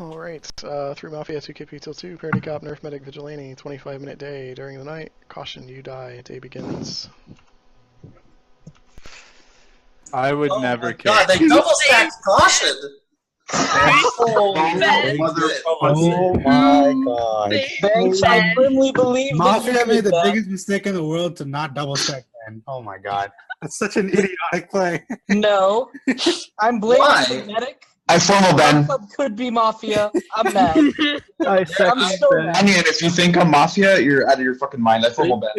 Alright, through Mafia 2KP till 2, Parity Cop, Nerf Medic, Vigilante, 25-minute day. During the night, caution, you die. Day begins. I would never kill. God, they double stacked caution! Oh my god. Thanks, I firmly believe Mafia made the biggest mistake in the world to not double stack Ben. Oh my god. That's such an idiotic play. No. I'm blaming the medic. I formal Ben. Could be Mafia. I'm mad. I second Ben. Onion, if you think I'm Mafia, you're out of your fucking mind. I formal Ben.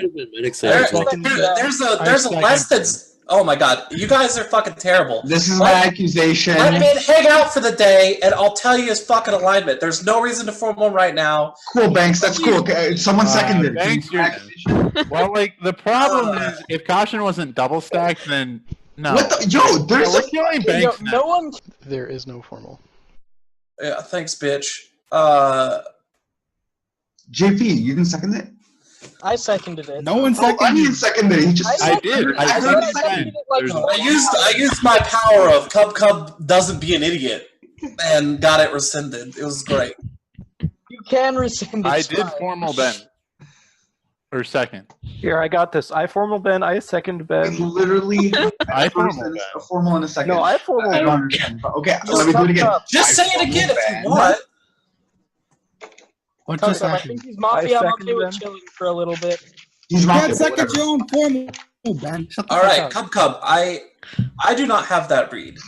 There's a less than... Oh my god, you guys are fucking terrible. This is my accusation. Let me hang out for the day, and I'll tell you his fucking alignment. There's no reason to form one right now. Cool, Banks, that's cool. Okay, someone seconded. Banks, well, like, the problem is, if Caution wasn't double stacked, then no. What the? Yo, there's we're killing Banks now. No one... There is no formal. Yeah, thanks, bitch. JP, you can second it? I seconded it. No one seconded Onion seconded it. He just I did. I used my power of Cub doesn't be an idiot and got it rescinded. It was great. You can rescind it. I did formal Ben. Or second. Here, I got this. I formal Ben, I second Ben. literally I formal Ben. a formal in a second. No, I formal I don't understand. But okay, let me do it again. Just say it again if you want. What just I happened? think he's Mafia. I'm second okay with Ben. chilling for a little bit. He's You Mafia. can't second your own formal, Ben. Shut the All fuck right, up. Cub. I do not have that read,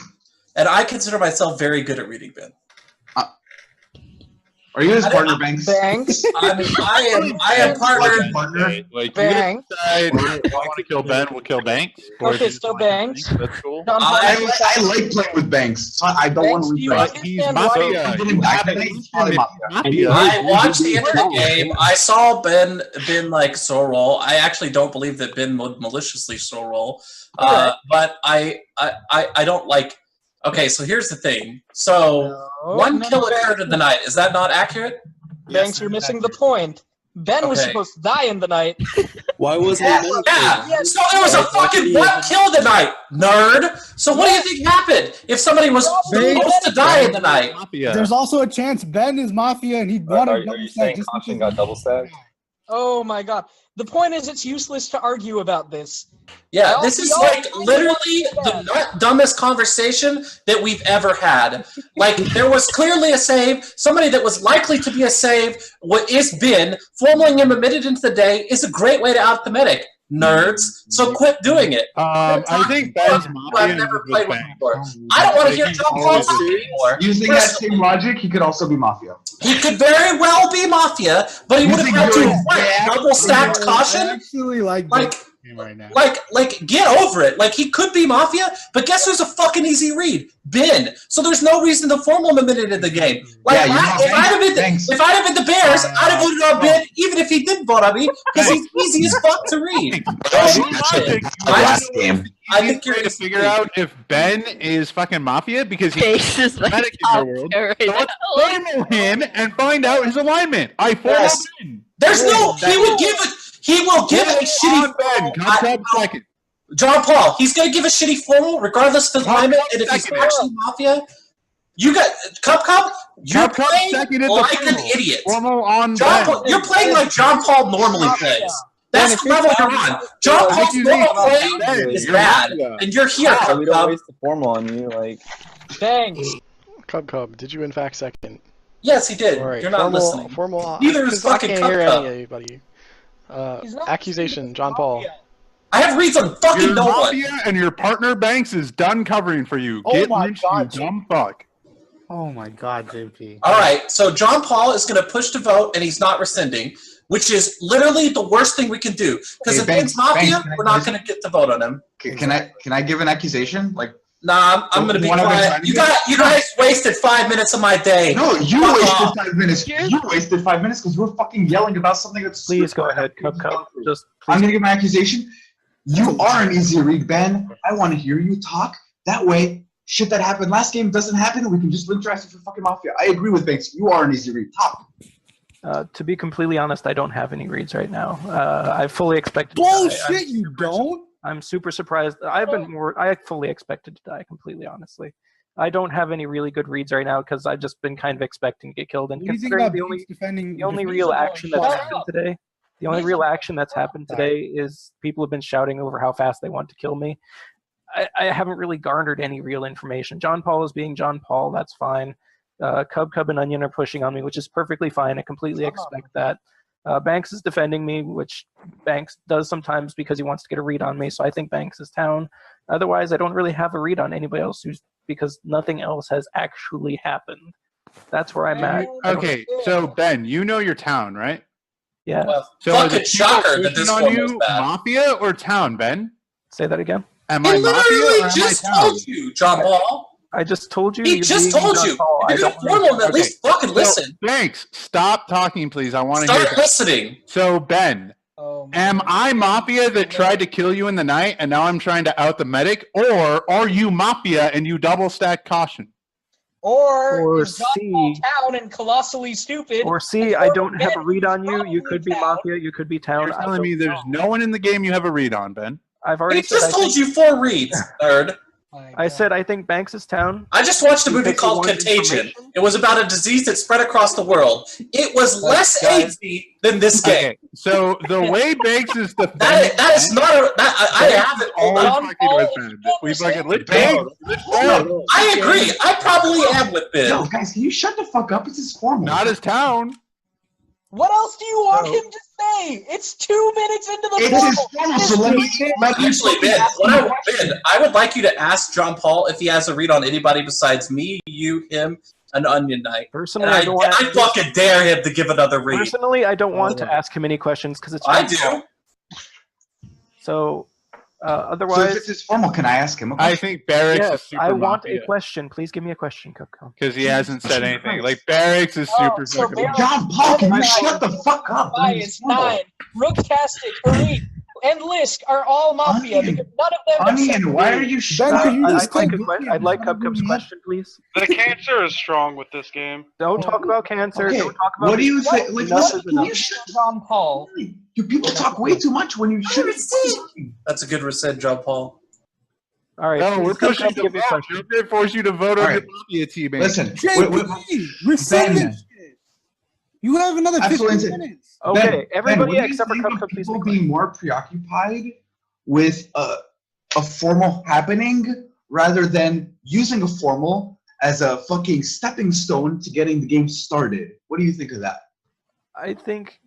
and I consider myself very good at reading Ben. Are you his partner, Banks? Banks. I am partner. Like, Banks. you decide if you want to kill Ben, we'll kill Banks. Or if Okay, you just so wanna kill Banks. That's cool. I like playing with Banks. So I don't want to lose Banks, Banks. do you He's understand Mafia. I'm getting back to Banks. Probably Mafia. I watched the end of the game. I saw Ben like soul roll. I actually don't believe that Ben would maliciously soul roll, but I don't like. Okay, so here's the thing. So one kill occurred in the night. Is that not accurate? Banks, you're missing the point. Ben was supposed to die in the night. Why wasn't it? Yeah. So it was a fucking one kill the night, nerd. So what do you think happened if somebody was supposed to die in the night? Mafia. There's also a chance Ben is Mafia and he'd want to double stack just Caution because. got double stacked? Oh my god. The point is, it's useless to argue about this. Yeah, this is like literally the dumbest conversation that we've ever had. Like, there was clearly a save. Somebody that was likely to be a save is Ben. Formaling him admitted into the day is a great way to out the medic. Nerds. So quit doing it. I think Ben's Mafia. I've never played with before. I don't want to hear John Paul talk anymore. Using that same logic, he could also be Mafia. He could very well be Mafia, but he would have had to double stacked caution. I actually like right now. Like, get over it. Like, he could be Mafia, but guess who's a fucking easy read? Ben. So there's no reason to formal him a minute in the game. Like, if I'd have been the Bears, I'd have voted on Ben, even if he didn't vote on me, because he's easy as fuck to read. I think you're to figure out if Ben is fucking Mafia because he's the medic in the world. So let's formal him and find out his alignment. I formal Ben. There's no. He will give a shitty Ben. John Paul, he's going to give a shitty formal regardless of his alignment, and if he's actually Mafia, you got Cup. You're playing like an idiot. Formal on John Paul, you're playing like John Paul normally plays. That's the level you're on. John Paul's normal play is bad, and you're here, Cup. We don't waste the formal on you, like. Thanks. Cub, did you in fact second? Yes, he did. Right, you're not listening. Formal. Neither is fucking I can't hear Cup. anybody. Accusation, John Paul. I have reads on fucking no one. Mafia and your partner Banks is done covering for you. Get lynched, you dumb fuck. Oh my god, JP. Alright, so John Paul is going to push to vote, and he's not rescinding, which is literally the worst thing we can do. Because if Ben's Mafia, we're not going to get to vote on him. Can I give an accusation? Like, nah, I'm going to be quiet. You guys wasted 5 minutes of my day. No, you wasted 5 minutes. You wasted 5 minutes because you were fucking yelling about something that's. Please go ahead, Cup. Just I'm gonna give my accusation. You are an easy read, Ben. I want to hear you talk. That way, shit that happened last game doesn't happen, and we can just link trash it for fucking Mafia. I agree with Banks. You are an easy read. Talk. to be completely honest, I don't have any reads right now. I fully expected. Bullshit, you don't. I'm super surprised. I fully expected to die. Completely honestly, I don't have any really good reads right now because I've just been kind of expecting to get killed. And What do you think considering about the Banks defending? only real action that's happened today, is people have been shouting over how fast they want to kill me. I haven't really garnered any real information. John Paul is being John Paul. That's fine. Cub and Onion are pushing on me, which is perfectly fine. I completely expect that. Banks is defending me, which Banks does sometimes because he wants to get a read on me. So I think Banks is town. Otherwise, I don't really have a read on anybody else because nothing else has actually happened. That's where I'm at. Okay, so Ben, you know your town, right? Yeah. Well, So fucking shocker that this on one you, was bad. Mafia or town, Ben? Say that again. Am He I Mafia literally or am just I town? told you, John Paul. I just told you. He you're just being told John you. Paul. If you're gonna form him, at least fucking listen. Thanks. Stop talking, please. I want to hear Start that. listening. So, Ben, Oh, am I Mafia that tried to kill you in the night and now I'm trying to out the medic? Or are you Mafia and you double stack caution? Or is C. John Paul town and colossally stupid? Or C, I don't have a read on you. You could be Town. Mafia. You could be town. You're telling me there's no one in the game you have a read on, Ben? I've already He just said. told you 4 reads, nerd. I said I think Banks is town. I just watched a movie Because he called wanted Contagion. information? It was about a disease that spread across the world. It was less Guys. AIDS than this game. Okay, so the way Banks is defending... That is not a... I haven't... always John fucking Paul, with if Ben. you don't We fucking lit Ben. down. Lit down. I agree. I probably am with Ben. Yo, guys, can you shut the fuck up? It's his formal. Not as town. What else do you want him to say? It's 2 minutes into the It's his formal. formal, so let me Actually, Ben, I would like you to ask John Paul if he has a read on anybody besides me, you, him, and Onion Knight. Personally, And I don't want. I fucking dare him to give another read. Personally, I don't want to ask him any questions because it's. I do. So, So if otherwise, it's his formal, can I ask him a I question? think Barracks is yes, super I want Mafia. a question. Please give me a question, Cupcom. Because he hasn't said anything. Like, Barracks is super so fucking Barracks- John Paul, can you shut the fuck up? Bias, 9, Rooktastic, Elite, and Lisk are all Mafia Onion. because none of them have said Onion, why are you shut Ben, could you I'd just like, click I'd like Cupcom's question, please. The cancer is strong with this game. Don't talk about cancer. Okay, Don't talk about. what do you think? Like, Enough listen, is can enough. you shut John Paul. You people talk way too much when you shouldn't. That's a good reset, John Paul. All right. No, we're please, pushing Cupcom, to give me a vote. question. We're going to force you to vote on All your right. Mafia teammate. Listen, Resend Ben. it. You have another 15 Absolutely. minutes. Okay, Ben, everybody what do you except for think of Cupcom, please. people be quiet. being more preoccupied with a formal happening rather than using a formal as a fucking stepping stone to getting the game started. What do you think of that? I think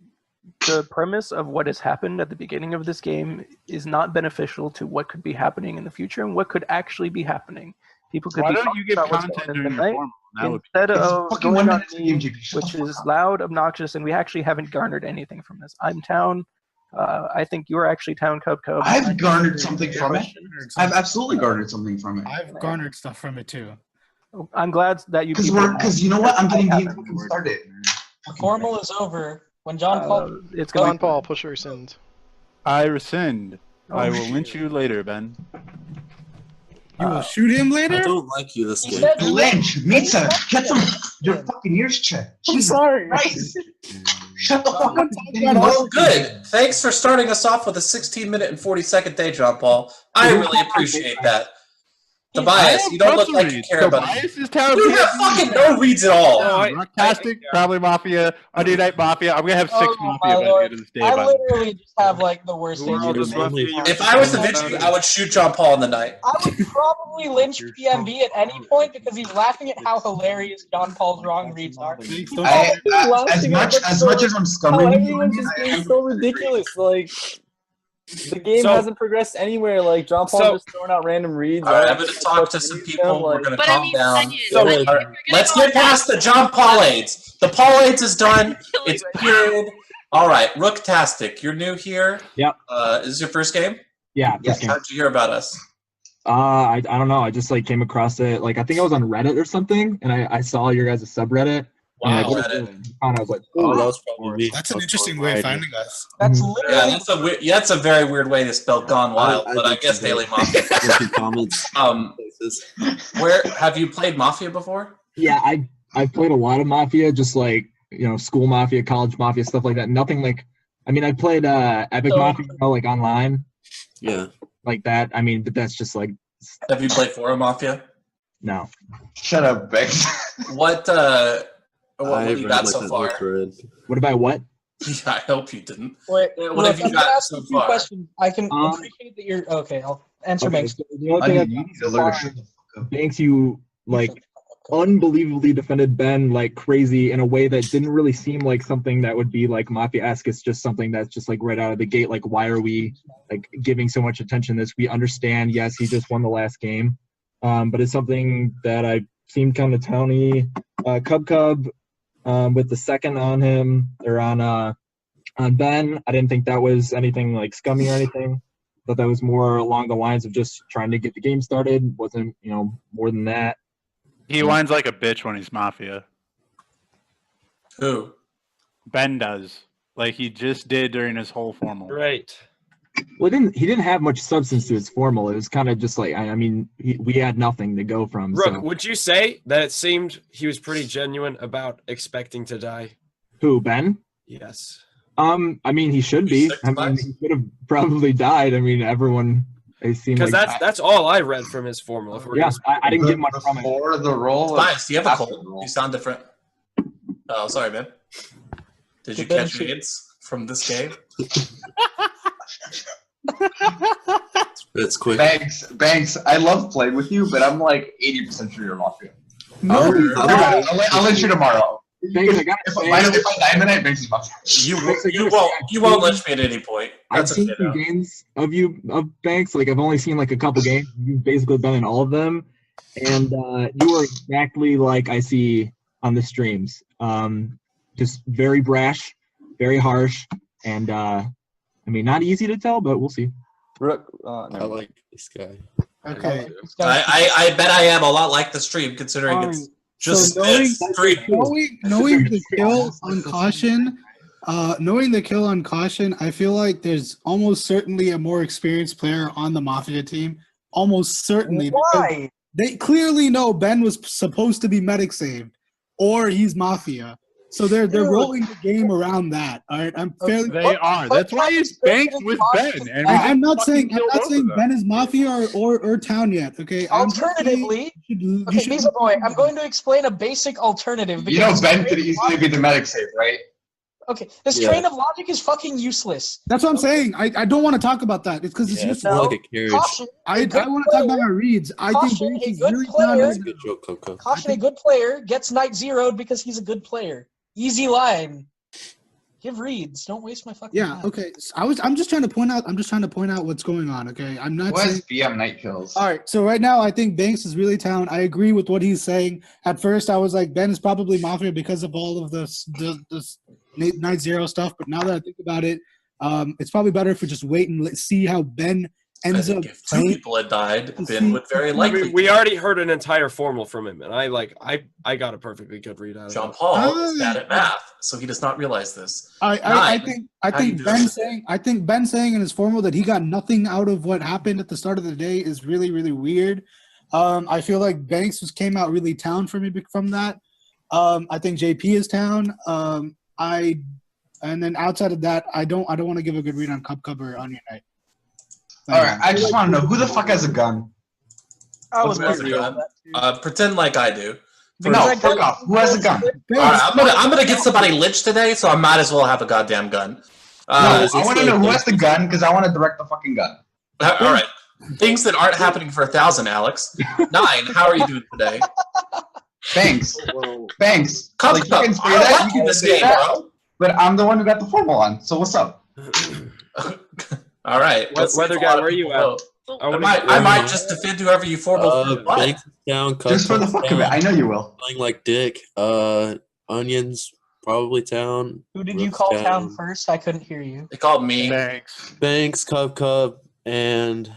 the premise of what has happened at the beginning of this game is not beneficial to what could be happening in the future and what could actually be happening. People could Why be don't talking you give about what's content going on during in the the night formal? That would instead It's of fucking going 1 on minute to me, game, JP. Shut which the fuck is up. loud, obnoxious, and we actually haven't garnered anything from this. I'm town. I think you're actually town, Cub. I've garnered something from it. Question. I've absolutely garnered something from it. I've garnered stuff from it too. I'm glad that you. Because you know what? I'm getting the game fucking started. The formal is over. When John Paul. It's John going. Paul, push or rescind. I rescind. I will shit. lynch you later, Ben. You will shoot him I later? don't like you this He game. said Lynch, Mitza, get some your fucking ears checked. I'm Jesus sorry. Christ. Shut the fuck up. Well, good. Thanks for starting us off with a 16-minute and 40-second day, John Paul. I really appreciate that. Tobias, you don't look like you care about it. Tobias is town. You have fucking no reads at all. Rocktastic, probably Mafia, Onion Night Mafia. I'm going to have 6 Oh, Mafia my by the Lord. end of this day. I by the way. literally just have like the worst things. all just left you. If I was to bitch you, I would shoot John Paul in the night. I would probably lynch PMB at any point because he's laughing at how hilarious John Paul's wrong reads are. As much as I'm Oh, scumming, everyone's just being so ridiculous. Like, the game hasn't progressed anywhere. Like, John Paul just throwing out random reads. All right, I'm going to talk to some people. We're going to But I calm mean, down. Onion, So, Onion, all right, if you're gonna let's go get past the John Paul aids. The Paul aids is done. It's period. All right, Rooktastic, you're new here. Yep. Is this your first game? Yeah. Yes. How'd you hear about us? I don't know. I just like came across it. Like I think I was on Reddit or something, and I saw your guys' subreddit. Wow, and Reddit. I was like, Oh, that was probably me. That's an interesting way of finding us. That's Yeah, literally that's a very weird way to spell Gone Wild, but I guess DailyMafia. Comments. Where have you played Mafia before? yeah. I played a lot of Mafia, just like school Mafia, college Mafia, stuff like that. Nothing like. I mean, I played Epic Mafia, like online. Yeah. Like that. I mean, but that's just like. Have you played Forum Mafia? No. Shut up, Bex. What have you got so far? What about what? Yeah, I hope you didn't. Wait, What have you got so far? Questions. I can appreciate that you're okay. I'll answer Banks. So the only thing You need to learn to shut the fuck up. Banks, you like unbelievably defended Ben like crazy in a way that didn't really seem like something that would be like Mafia-esque. It's just something that's just like right out of the gate. Like, why are we like giving so much attention to this? We understand, yes, he just won the last game, but it's something that I seemed kind of towny. Cub with the second on him or on Ben, I didn't think that was anything like scummy or anything. Thought that was more along the lines of just trying to get the game started. Wasn't more than that. He whines like a bitch when he's Mafia. Who? Ben does. Like he just did during his whole formal. Right. Well, he didn't have much substance to his formal. It was kind of just like, I mean, we had nothing to go from. Rook, so. would you say that it seemed he was pretty genuine about expecting to die? Who, Ben? Yes. I mean, he should be. I mean, he could have probably died. I mean, everyone. Because like, that's all I read from his formal. Yeah, I didn't get much from it. Before the roll. Nice. Do you have a cold? You sound different. Oh, sorry, man. Did you catch AIDS from this game? It's quick. Banks, I love playing with you, but I'm like 80% sure you're Mafia. No, I'll let you tomorrow. Banks, If I die tonight, Banks is Mafia. You won't let me at any point. I've seen some games of Banks. Like I've only seen like a couple games. You've basically been in all of them, and you are exactly like I see on the streams. Just very brash, very harsh, and I mean, not easy to tell, but we'll see. Rook, I like this guy. Okay. I bet I am a lot like the stream, considering it's just this stream. Knowing the kill on caution, I feel like there's almost certainly a more experienced player on the Mafia team. Almost certainly. Why? They clearly know Ben was supposed to be medic saved, or he's Mafia. So they're rolling the game around that. All right, I'm fairly. They are. That's why he's banked with Ben. And I'm not saying Ben is Mafia or Town yet. Okay. Alternatively, Visa Boy, I'm going to explain a basic alternative. You know Ben could easily be the medic save, right? Okay, this train of logic is fucking useless. That's what I'm saying. I don't want to talk about that. It's because it's useless. Like a carriage. I want to talk about my reads. I think Banks is really Caution, a good player gets night zeroed because he's a good player. Easy line. Give reads. Don't waste my fucking time. Okay. So I'm just trying to point out what's going on, okay? I'm not saying BM night kills. All right. So right now I think Banks is really Town. I agree with what he's saying. At first I was like Ben is probably Mafia because of all of this night zero stuff, but now that I think about it, it's probably better if we just wait and see how Ben ends up if two people had died, Ben would very likely. I mean, we already heard an entire formal from him, and I got a perfectly good read out of it. John Paul is bad at math, so he does not realize this. I think Ben saying in his formal that he got nothing out of what happened at the start of the day is really, really weird. I feel like Banks came out really Town for me from that. I think JP is Town. And then outside of that, I don't want to give a good read on Cub or Onion Knight. All right, I just want to know who the fuck has a gun. Pretend like I do. No, fuck off. Who has a gun? All right, I'm gonna get somebody lynched today, so I might as well have a goddamn gun. I want to know who has the gun because I want to direct the fucking gun. All right, things that aren't happening for 1,000, Alex. 9. How are you doing today? Thanks. Come, you can say that. You can say that. But I'm the one who got the formal on. So what's up? All right. Weather guy, where are you at? I might just defend whoever you formal. Banks down, just for the fuck of it. I know you will. Playing like dick. Onions probably Town. Who did you call Town first? I couldn't hear you. They called me. Banks, Cub, and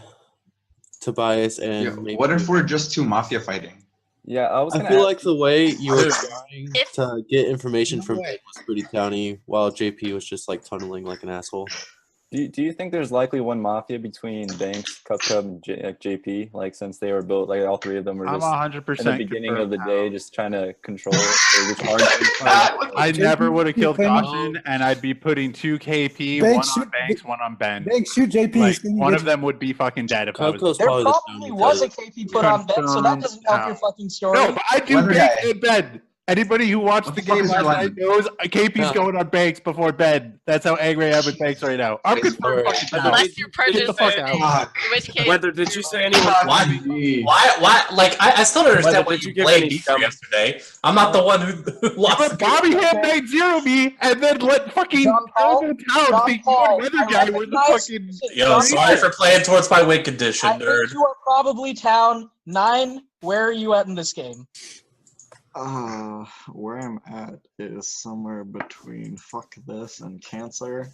Tobias, and maybe. What if we're just two Mafia fighting? Yeah, I feel like the way you were trying to get information from him was pretty towny, while JP was just like tunneling like an asshole. Do you think there's likely one Mafia between Banks, Cub, and JP? Like, since they were built, like all three of them were just 100% in the beginning of the day, just trying to control it. I never would have killed Caution, and I'd be putting 2 KP, Banks, one on Banks, one on Ben. Banks, shoot JP. Like, one of them would be fucking dead if I was. There probably was a KP put on Ben, so that doesn't help your fucking story. No, but I do Banks and Ben. Anybody who watched the game last night knows KP's going on Banks before Ben. That's how angry I am with Banks right now. I'm confirmed. Unless you're Get the fuck out. In which case, Whether did you say anyone? Why? Like, I still don't understand why you blamed me for yesterday. I'm not the one who lost. Bobby had 9-0 me, and then let fucking Town think weather guy were the fucking. Yo, sorry for playing towards my win condition, I think nerd. you are probably Town. 9, where are you at in this game? Where I'm at is somewhere between fuck this and cancer,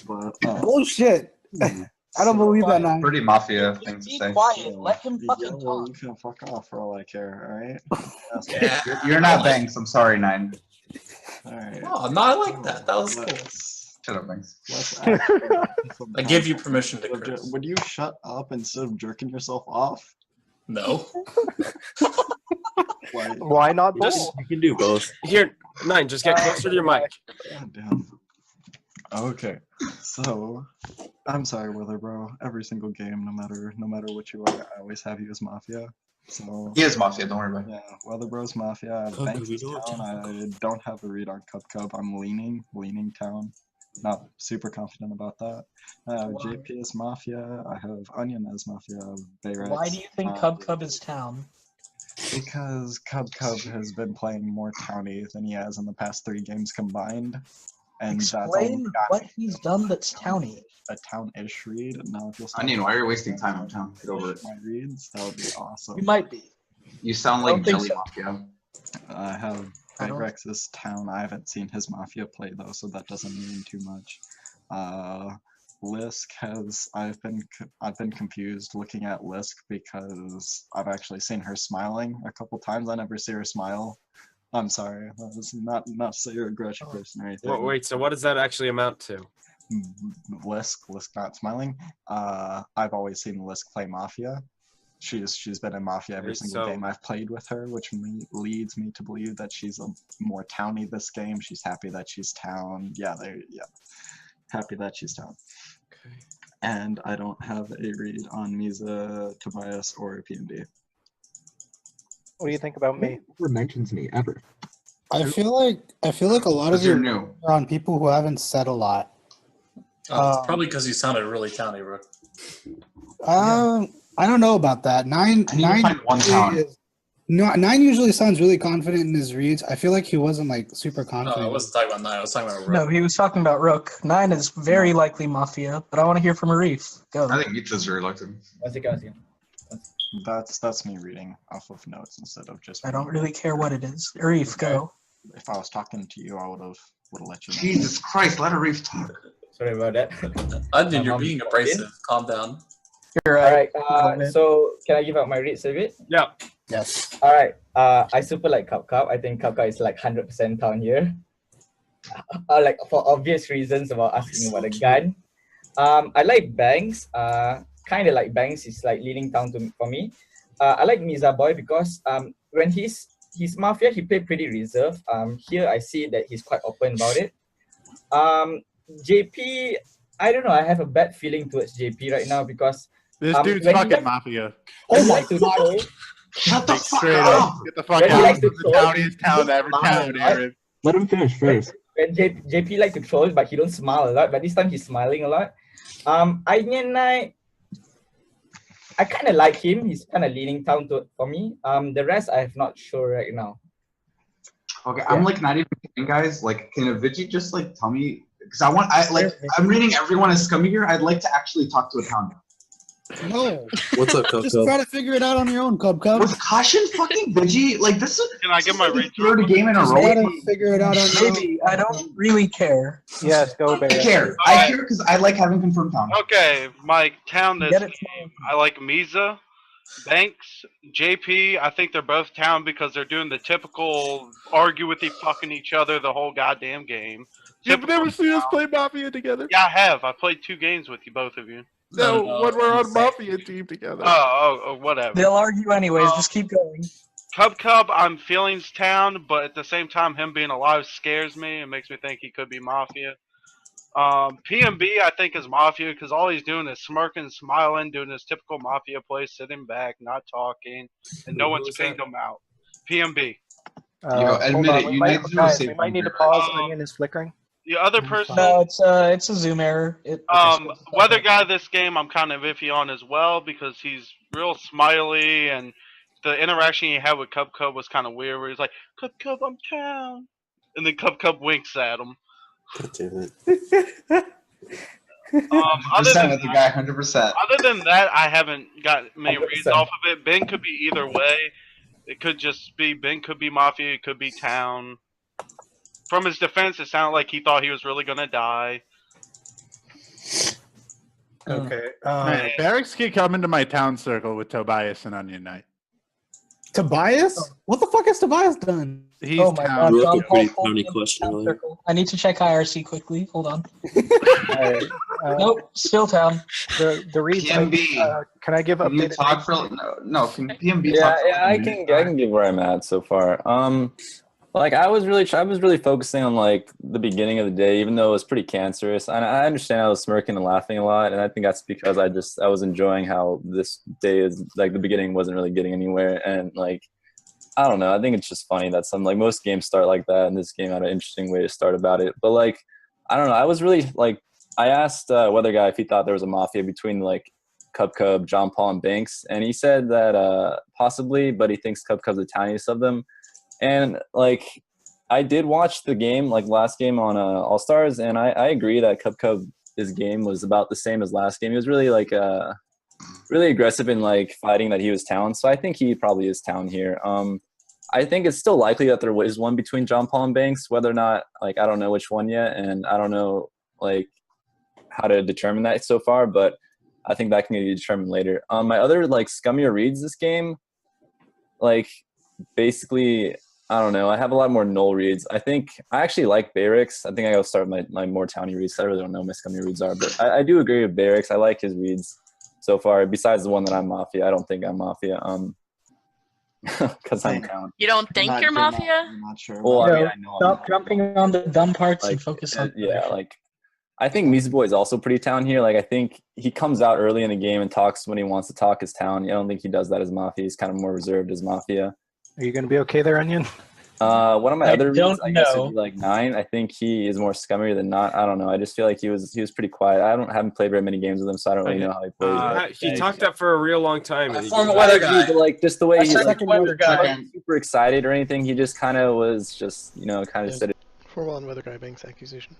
but bullshit. I don't believe that. Nine. Pretty Mafia thing to say. Be quiet. Let him fucking talk. You can fuck off for all I care. All right. You're not Banks. I'm sorry, 9. All right. Oh no, I like that. That was cool. Shut up, Banks. I give you permission to curse. Would you shut up instead of jerking yourself off? No. Why not both? You can do both. Here, 9, just get closer to your mic. God damn. Okay, so I'm sorry, Weather Bro. Every single game, no matter what you are, I always have you as Mafia. So he is Mafia. Don't worry about it. Yeah, Weather Bro's Mafia. I have Banks is Town. I don't have a read on Cub. I'm leaning Town. Not super confident about that. I have JP as Mafia. I have Onion as Mafia. I have Bayrex. Why do you think Cub is Town? Because Cub has been playing more towny than he has in the past 3 games combined. And Explain what he's done that's towny. A town-ish read. Now if you'll Onion, why are you wasting time on Town? Get over it. My reads, that would be awesome. You might be. You sound like Jelly Mafia. I have Bayrex's Town. I haven't seen his Mafia play though, so that doesn't mean too much. Lisk has I've been confused looking at Lisk because I've actually seen her smiling a couple times. I never see her smile. I'm sorry, that was not to say you're a aggressive person or anything. Wait, so what does that actually amount to? Lisk not smiling. I've always seen Lisk play Mafia. She's been in Mafia every single game I've played with her, which leads me to believe that she's a more towny this game. She's happy that she's Town. Happy that she's Town. Okay. And I don't have a read on Misa, Tobias, or PMD. What do you think about me? Never mentions me ever. I feel like a lot of you are on people who haven't said a lot. It's probably because you sounded really towny, bro. I don't know about that. 9 usually sounds really confident in his reads. I feel like he wasn't like super confident. No, I wasn't talking about 9. I was talking about Rook. No, he was talking about Rook. 9 is very likely Mafia, but I want to hear from Arif. Go. I think Mitza's very likely. That's me reading off of notes instead of just. I don't really care what it is. Arif, go. If I was talking to you, I would have let you know. Jesus Christ, let Arif talk. Sorry about that. Onion, you're being abrasive. Calm down. You're right. So can I give out my reads a bit? Yeah. Yes. All right. I super like Cup. I think Cup is like 100% down here. Like for obvious reasons about asking about a gun. I like Banks. Kind of like Banks is like leaning down for me. I like Misa Boy because when he's Mafia, he played pretty reserved. Here I see that he's quite open about it. JP, I don't know. I have a bad feeling towards JP right now because this dude's fucking Mafia. Oh my god! Shut the fuck up! Get the fuck out! It's the towniest town ever. Let him finish first. When JP like to troll, but he don't smile a lot. But this time he's smiling a lot. Onion Knight, I kind of like him. He's kind of leaning down for me. The rest I'm not sure right now. Okay, I'm like not even kidding, guys. Like, can a Vigi just like tell me? Because I'm reading everyone as scummy here. I'd like to actually talk to a town. No. What's up, Cub? Just try to figure it out on your own, Cub. Was Caution fucking Vigi? Like this is. Can I get my read? Third game in a row. Try to figure it out on your own. Maybe. I don't really care. Yes, go I care. I care because I like having confirmed town. Okay, my town this game. I like Misa. Banks, JP, I think they're both town because they're doing the typical argue with fucking each other the whole goddamn game. You've never seen us play Mafia together? Yeah, I have. I played 2 games with you, both of you. No, when we're on Mafia team together. Oh, whatever. They'll argue anyways. Just keep going. Cub, I'm feelings town, but at the same time, him being alive scares me and makes me think he could be Mafia. PMB, I think, is Mafia because all he's doing is smirking, smiling, doing his typical Mafia play, sitting back, not talking, and no one's pinged him out. PMB. Admit it. You need guys, we might need to pause. Onion is flickering. The other person. No, it's a Zoom error. Weather guy this game I'm kind of iffy on as well because he's real smiley and the interaction he had with Cub was kind of weird where he's like, Cub, I'm town. And then Cub winks at him. God damn it. Other than with the guy, 100%. Other than that, I haven't got many reads off of it. Ben could be either way. It could just be Ben could be Mafia, it could be town. From his defense, it sounded like he thought he was really gonna die. Okay. Barracks can come into my town circle with Tobias and Onion Knight. Tobias? What the fuck has Tobias done? He's Oh my town. God, John Paul funny question earlier. I need to check IRC quickly. Hold on. Nope, still town. The reason. PMB. Can I give Can you updated? talk for no? Can PMB Yeah, talk for I can give where I'm at so far. Like I was really focusing on like the beginning of the day, even though it was pretty cancerous. And I understand I was smirking and laughing a lot, and I think that's because I was enjoying how this day is like the beginning wasn't really getting anywhere, and like I don't know. I think it's just funny that most games start like that, and this game had an interesting way to start about it. But like I don't know. I was really like I asked Weather Guy if he thought there was a Mafia between like Cub, John Paul, and Banks, and he said that possibly, but he thinks Cub's the tiniest of them. And like I did watch the game, like last game on All Stars, and I agree that his game was about the same as last game. He was really like really aggressive in like fighting that he was town. So I think he probably is town here. I think it's still likely that there is one between John Paul and Banks, whether or not like I don't know which one yet, and I don't know like how to determine that so far, but I think that can be determined later. My other like scummier reads this game, like basically I don't know. I have a lot more null reads. I think I actually like Barracks. I think I gotta start my more towny reads. I really don't know what my scummy reads are, but I do agree with Barracks. I like his reads so far. Besides the one that I'm Mafia, I don't think I'm Mafia. Because I'm town. You don't think you're Mafia? I'm not sure. Well, I mean, I know Stop jumping on the dumb parts and focus on. Yeah, like I think Measy Boy is also pretty town here. Like I think he comes out early in the game and talks when he wants to talk as town. I don't think he does that as Mafia. He's kind of more reserved as Mafia. Are you going to be okay there, Onion? One of my other reads, I guess, know. would be like 9. I think he is more scummier than not. I don't know. I just feel like he was pretty quiet. haven't played very many games with him, so I don't really know how he plays. He talked up for a real long time. And but like just the way he Second weather guy. wasn't super excited or anything. He just kind of was just kind of said it. 4-1 Weather Guy Banks Accusation.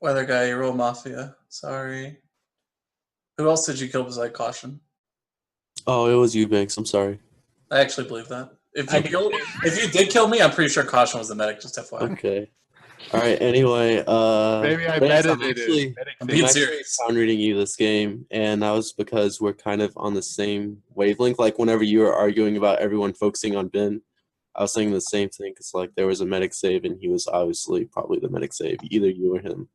Weather Guy, you roll Mafia. Sorry. Who else did you kill besides Caution? Oh, it was you, Banks. I'm sorry. I actually believe that. If you did kill me, I'm pretty sure Caution was the medic, just FYI. Okay. All right. Anyway, Maybe I Banks, meditated. I'm being actually serious. sound reading you this game, and that was because we're kind of on the same wavelength. Like whenever you were arguing about everyone focusing on Ben, I was saying the same thing because like there was a medic save, and he was obviously probably the medic save, either you or him.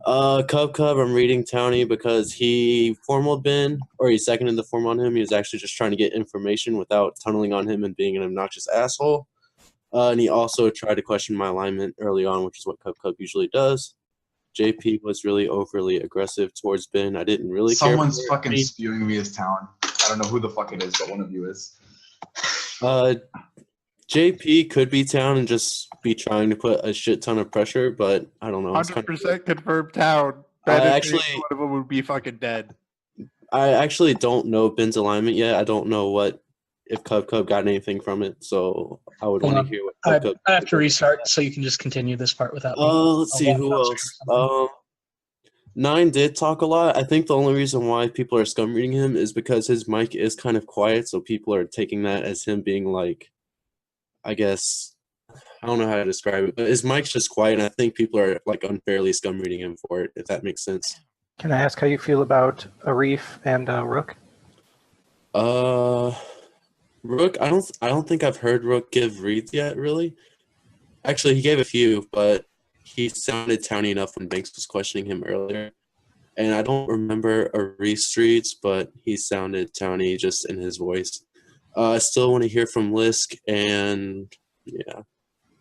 Cub, I'm reading Townie because he formaled Ben, or he seconded the form on him. He was actually just trying to get information without tunneling on him and being an obnoxious asshole. And he also tried to question my alignment early on, which is what Cub usually does. JP was really overly aggressive towards Ben. I didn't really care. Someone's fucking spewing me as town. I don't know who the fuck it is, but one of you is. JP could be town and just be trying to put a shit ton of pressure, but I don't know. 100% confirmed town. I One of them would be fucking dead. I actually don't know Ben's alignment yet. I don't know if Cub got anything from it, so I would want to hear what Cub. I have to restart, so you can just continue this part without me. Let's see who else. 9 did talk a lot. I think the only reason why people are scum reading him is because his mic is kind of quiet, so people are taking that as him being like, I guess, I don't know how to describe it, but his mic's just quiet, and I think people are like unfairly scum reading him for it, if that makes sense. Can I ask how you feel about Arif and Rook? Rook, I don't think I've heard Rook give reads yet, really. Actually, he gave a few, but he sounded towny enough when Banks was questioning him earlier. And I don't remember Arif's reads, but he sounded towny just in his voice. I still want to hear from Lisk, and yeah.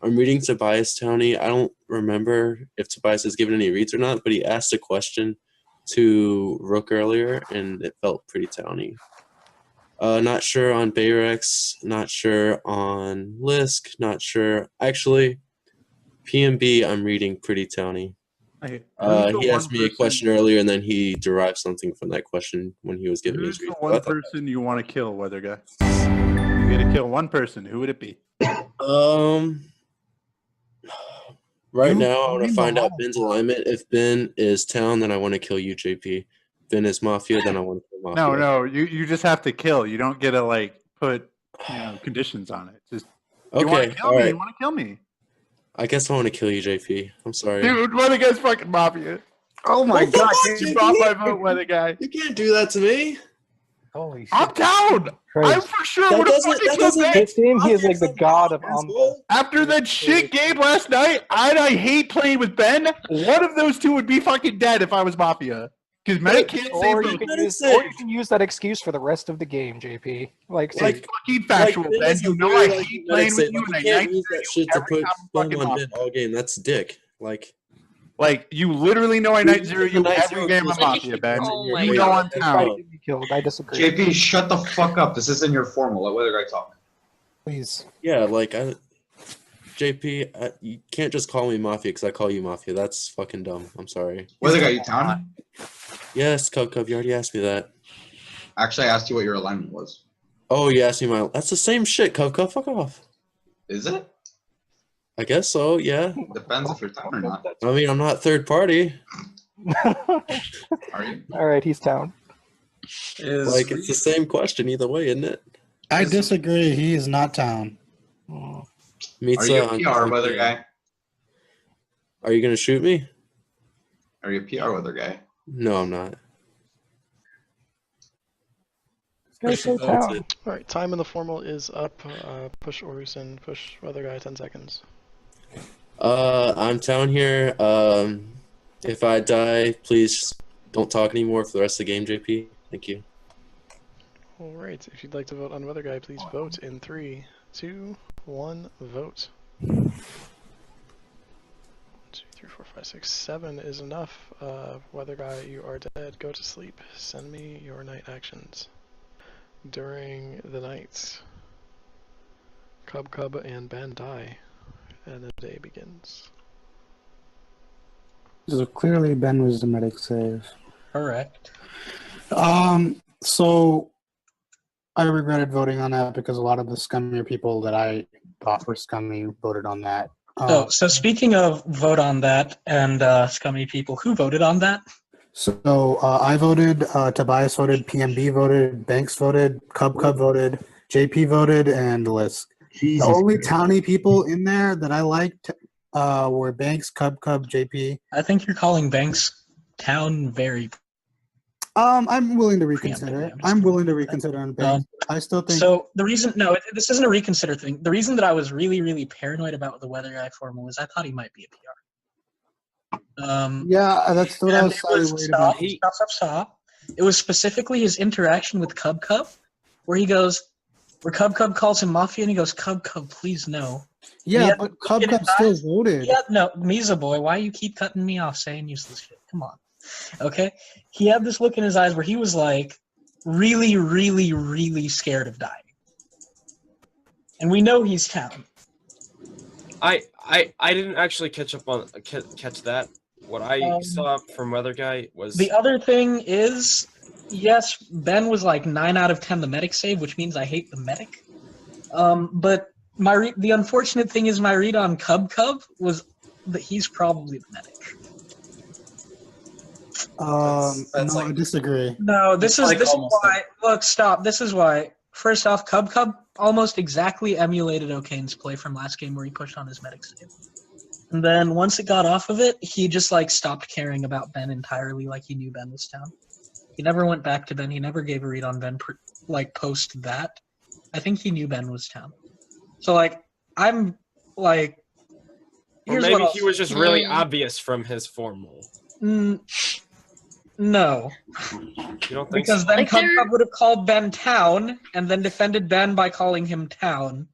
I'm reading Tobias Towny. I don't remember if Tobias has given any reads or not, but he asked a question to Rook earlier, and it felt pretty towny. Not sure on Bayrex, not sure on Lisk, not sure. Actually, PMB I'm reading pretty towny. He asked me a question earlier, and then he derived something from that question when he was giving his read. Who's the one person you want to kill, Weather Guy? You got to kill one person. Who would it be? Right now, I want to find out Ben's alignment. If Ben is town, then I want to kill you, JP. Ben is Mafia, then I want to kill Mafia. No, you just have to kill. You don't get to like put conditions on it. Just you want to kill me. You want to kill me. I guess I want to kill you, JP. I'm sorry. Dude, Weather Guy's fucking Mafia. Oh my god, you brought my vote, Weather Guy. You can't do that to me. Holy shit. I'm down. I for sure would have fucking killed Ben. It seems he is like the god of After that shit game last night, I hate playing with Ben. One of those two would be fucking dead if I was Mafia. Because Medic can't save or both. you can use that excuse for the rest of the game, JP. Like fucking factual, Ben. You know I hate playing with you, and I can't use that shit to put Ben on Ben all game. That's dick. Like you literally know I night zero you every game of Mafia, Ben. You know I'm town. I disagree. JP, shut the fuck up. This isn't your formal. Let Weather Guy talk. Please. Yeah, JP, you can't just call me Mafia because I call you Mafia. That's fucking dumb. I'm sorry. Weather Guy, you town? Yes, Cub, you already asked me that. Actually, I asked you what your alignment was. Oh, you asked me my... That's the same shit, Cub, fuck off. Is it? I guess so, yeah. Depends if you're town or not. I mean, I'm not third party. Are you? All right, he's town. It's the same question either way, isn't it? I disagree. He is not town. Are you a PR Weather Guy? Are you going to shoot me? Are you a PR Weather Guy? No, I'm not. Alright, time in the formal is up. Push Orusen, push Weather Guy, 10 seconds. I'm town here. If I die, please don't talk anymore for the rest of the game, JP. Thank you. Alright, if you'd like to vote on Weather Guy, please vote in 3, 2, 1, vote. 2, 3, 4, 5, 6, 7 is enough. Weather Guy, you are dead. Go to sleep. Send me your night actions. During the night, Cub and Ben die, and the day begins. So clearly Ben was the medic save. Correct. So I regretted voting on that because a lot of the scummier people that I thought were scummy voted on that. So speaking of vote on that and scummy people, who voted on that? So I voted, Tobias voted, PMB voted, Banks voted, Cub voted, JP voted, and Lisk. The only towny people in there that I liked were Banks, Cub, JP. I think you're calling Banks town very. I'm willing to reconsider. I'm willing to reconsider on Banks. I still think. So the reason, this isn't a reconsider thing. The reason that I was really, really paranoid about the Weather Guy formal is I thought he might be a PR. Yeah, that's what I was worried about. Stop. It was specifically his interaction with Cub, where he goes, where Cub calls him Mafia, and he goes, Cub, please no. Yeah, but Cub still voted. Yeah, no, Misa boy, why you keep cutting me off saying useless shit? Come on. Okay? He had this look in his eyes where he was like, really, really, really scared of dying. And we know he's town. I didn't actually catch that. What I saw from Weather Guy was the other thing is, yes, Ben was like 9 out of 10 the medic save, which means I hate the medic. But the unfortunate thing is my read on Cub was that he's probably the medic. I disagree. No, this is why. Look, stop. This is why. First off, Cub almost exactly emulated O'Kane's play from last game where he pushed on his medic save. And then once it got off of it, he just like stopped caring about Ben entirely, like he knew Ben was down. He never went back to Ben. He never gave a read on Ben, like post that. I think he knew Ben was down. So like, I'm like, Or maybe he was just really obvious from his formal. No. You don't think Because so? then Like Cub would have called Ben Town and then defended Ben by calling him Town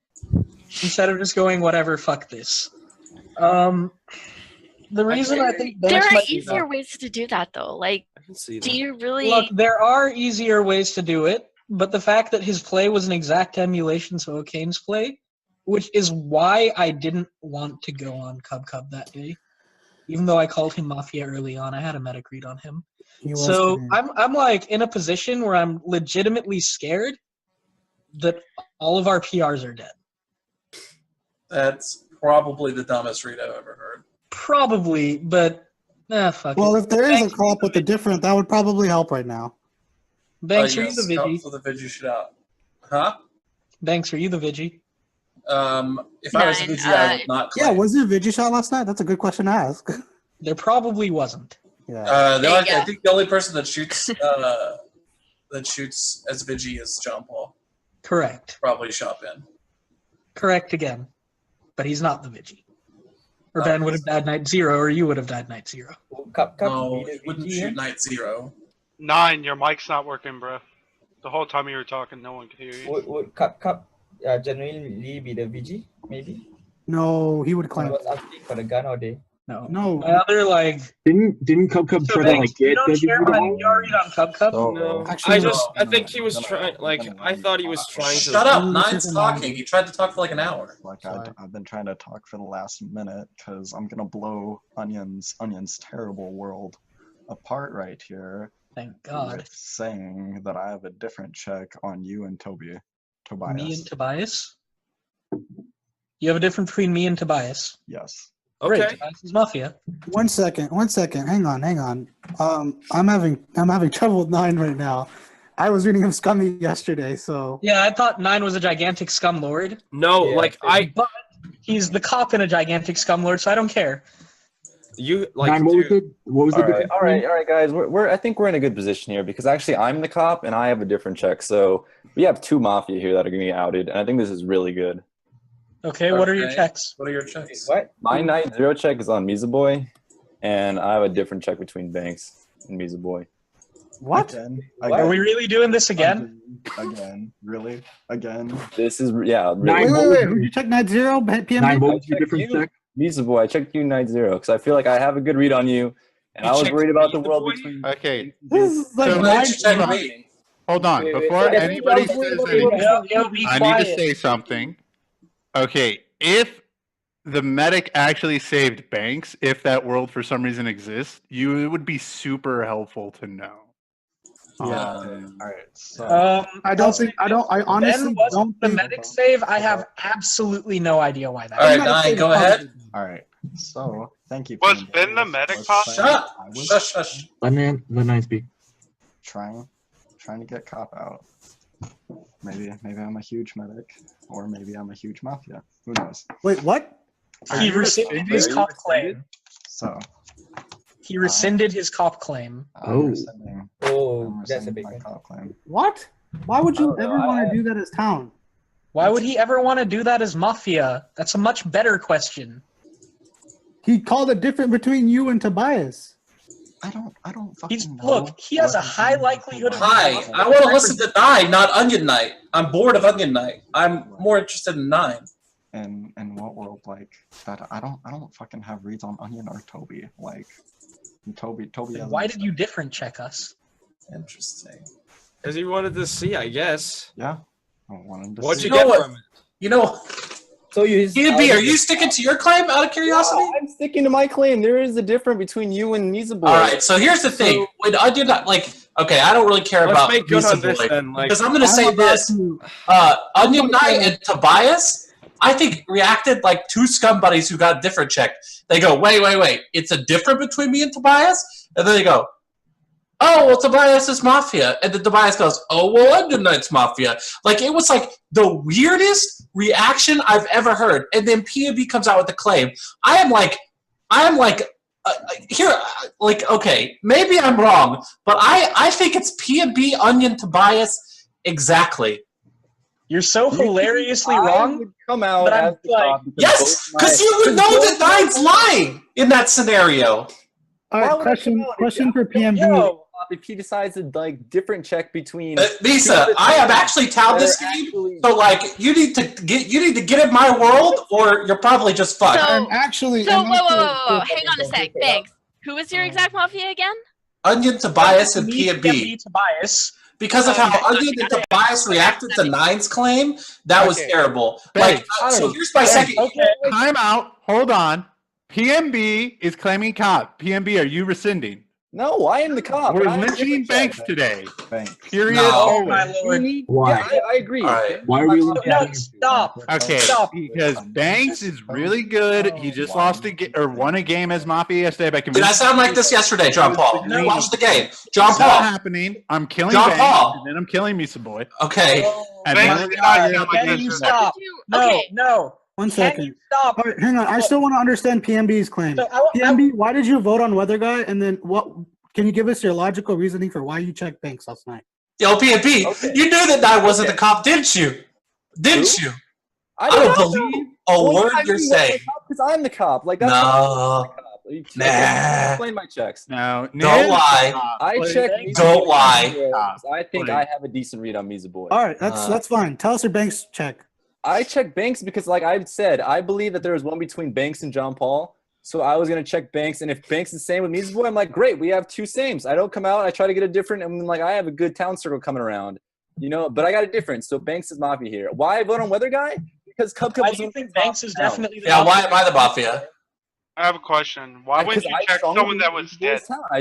instead of just going whatever, fuck this. The reason I think there are might be easier that- ways to do that though. Like, do you really? Look, there are easier ways to do it, but the fact that his play was an exact emulation of O'Kane's play, which is why I didn't want to go on Cub that day. Even though I called him Mafia early on, I had a medic read on him. So I'm like in a position where I'm legitimately scared that all of our PRs are dead. That's probably the dumbest read I've ever heard. Probably, but fuck Well, it. if there is a cop with a different, that would probably help right now. Banks, are you Yes, the Vigi? for the Vigi shootout. Huh? Banks, are you the Vigi? If I was a Vigi, I would not claim. Yeah, was there a Vigi shot last night? That's a good question to ask. There probably wasn't. Yeah. I think the only person that shoots as Vigi is John Paul. Correct. Probably shot Ben. Correct again. But he's not the Vigi. Or Ben would have died night 0, or you would have died night 0. No, he wouldn't shoot night 0. 9, your mic's not working, bro. The whole time you were talking, no one could hear you. Would Cup genuinely be the VG, maybe? No, he would I claim. was asking for the gun all day. No. My other, like... Didn't Cub try to like you get don't share my PR read on Cub? No, Actually, I think he was trying. Like, I thought he was trying to. Shut up! Nine's talking. He tried to talk for like an hour. Like I've been trying to talk for the last minute because I'm gonna blow Onion's terrible world apart right here. Thank God. With saying that I have a different check on you and Tobias. Me and Tobias? You have a difference between me and Tobias? Yes. Great. Okay. Tobias is Mafia. One second. Hang on. I'm having trouble with 9 right now. I was reading him scummy yesterday, so Yeah, I thought 9 was a gigantic scum lord. No, But he's the cop in a gigantic scum lord, so I don't care. You like. Nine, what was the difference? All right, guys. I think we're in a good position here because actually I'm the cop and I have a different check. So we have 2 Mafia here that are going to get outed, and I think this is really good. Okay, what are your checks? What are your checks? What? My night 0 check is on Mizaboy, and I have a different check between Banks and Mizaboy. What? Are we really doing this again? Again? Really? Again? This is really. Wait. Who did you check night 0? PM? Nine, what was your different check? Mizaboy, I checked you night 0 because I feel like I have a good read on you, and I was worried about the world between. Okay. This is like Hold on. Before anybody says anything, I need to say something. Okay, if the medic actually saved Banks, if that world for some reason exists, it would be super helpful to know. Yeah. All right. So I honestly don't the think medic save. I have absolutely no idea why that. All right, Nine, go ahead. all right. So thank you. Was Ben the medic, Pop? Shut! I was Shush. Let Nine speak. trying to get cop out. Maybe I'm a huge medic, or maybe I'm a huge Mafia. Who knows? Wait, what? He rescinded his cop claim. So He rescinded his cop claim. I'm That's a rescinding big my one. cop claim. What? Why would you I don't ever know, want to do that as Town? Why would he ever want to do that as Mafia? That's a much better question. He called it different between you and Tobias. I don't fucking know. Look, he has a high likelihood of. Hi, I want to listen to 9, not Onion Night. I'm bored of Onion Night. I'm more interested in 9. In what world like that? I don't fucking have reads on Onion or Toby. Like Toby. Then why did you different check us? Interesting. Because he wanted to see, I guess. Yeah. I wanted to What'd see. you get from it? You know, So you. B, are you sticking to your claim out of curiosity? I'm sticking to my claim. There is a difference between you and Mizaboy. All right, so here's the thing. When I do not okay, I don't really care Let's about make good on this Mizaboy, then. Like, because I'm going to say this: Onion Knight and Tobias, I think, reacted like 2 scum buddies who got a different check. They go, wait, it's a difference between me and Tobias, and then they go, oh, well, Tobias is Mafia, and then Tobias goes, oh, well, Onion Knight's Mafia. Like, it was like the weirdest reaction I've ever heard. And then P&B comes out with the claim. I am like I'm like, here, like, okay, maybe I'm wrong, but I think it's PMB, Onion, Tobias, exactly. You're so hilariously wrong. Would come out but I'm as the like, top Yes, because you would know that Nine's lying in that scenario. All right, question for PMB. Yo, if he decides to like different check between Lisa, I have actually touted this game, so like you need to get in my world, or you're probably just fucked. So, actually, whoa. Hang on a sec. Thanks. Who was your exact Mafia again? Onion, Tobias, and PMB. Tobias. Because of how Onion and Tobias reacted to Nine's claim, that was terrible. Like, so here's my second. Time out. Hold on. PMB is claiming cop. PMB, are you rescinding? No, I am the cop. We're lynching Banks today. Period. No. Oh my lord. Why? Yeah, I agree. Right. Why are we looking at No, stop. Okay, Stop. because Banks is really good. He just lost won a game as Mafia yesterday by Did I sound like this yesterday, John Paul? No. Watch the game. John It's not Paul. happening. I'm killing John Banks, Paul. and then I'm killing Misa Boy. Okay. And Banks then did not sound like Can this you yesterday. stop? No, Okay. no. One Can second. you stop? All right, hang on. I still want to understand PMB's claim. So PMB, why did you vote on Weather Guy? And then what? Can you give us your logical reasoning for why you checked Banks last night? Yo, PMB, you knew that Nine wasn't the cop, didn't you? Didn't you? I don't believe a word you're saying. Because I'm the cop. Like that's No. Nah. Explain my checks. No. Don't lie. I check. Don't lie. I think I have a decent read on Misa Boy. All right, that's fine. Tell us your Banks check. I checked Banks because, like I said, I believe that there was one between Banks and John Paul. So I was gonna check Banks, and if Banks is the same with Misa Boy, I'm like, great, we have two sames. I don't come out, I try to get a different, and like I have a good town circle coming around, you know. But I got a different. So Banks is Mafia here. Why I vote on Weather Guy? Because Cub I do think Banks is definitely the Yeah, why am I the Mafia? I have a question. Why wouldn't you check someone that was dead? I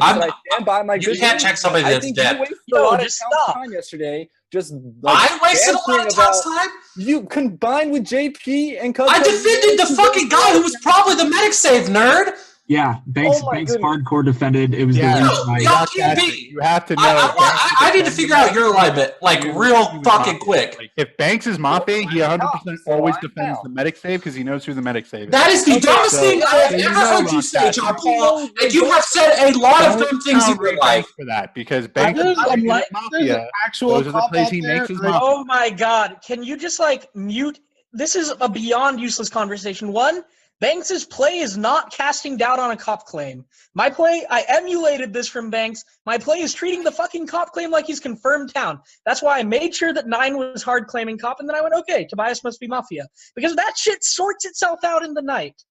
stand by my You good can't news. check somebody I that's think dead. You wasted a Yo, lot of just town's stop. time yesterday. Just I wasted a lot of about- time. You combined with JP and Cub. I defended the fucking guy who was probably the medic save, nerd. Yeah, Banks Oh my Banks goodness. hardcore defended. It was Yeah. the reason why. Y'all can't be. You have to know. I need to figure out your alignment, like real fucking quick. Like, if Banks is Mafia, he 100% always I'm defends out. the medic save because he knows who the medic save is. That is the dumbest so- thing I have so you ever know heard you about say, that. John Paul. And you have said a lot of dumb things in your life. For that, because Banks There's is a Mafia. there's an actual Those are the cop plays out he there, makes his like- Mafia. Oh my god. Can you just like mute? This is a beyond useless conversation. One, Banks's play is not casting doubt on a cop claim. My play, I emulated this from Banks. My play is treating the fucking cop claim like he's confirmed town. That's why I made sure that Nine was hard claiming cop, and then I went, okay, Tobias must be Mafia. Because that shit sorts itself out in the night.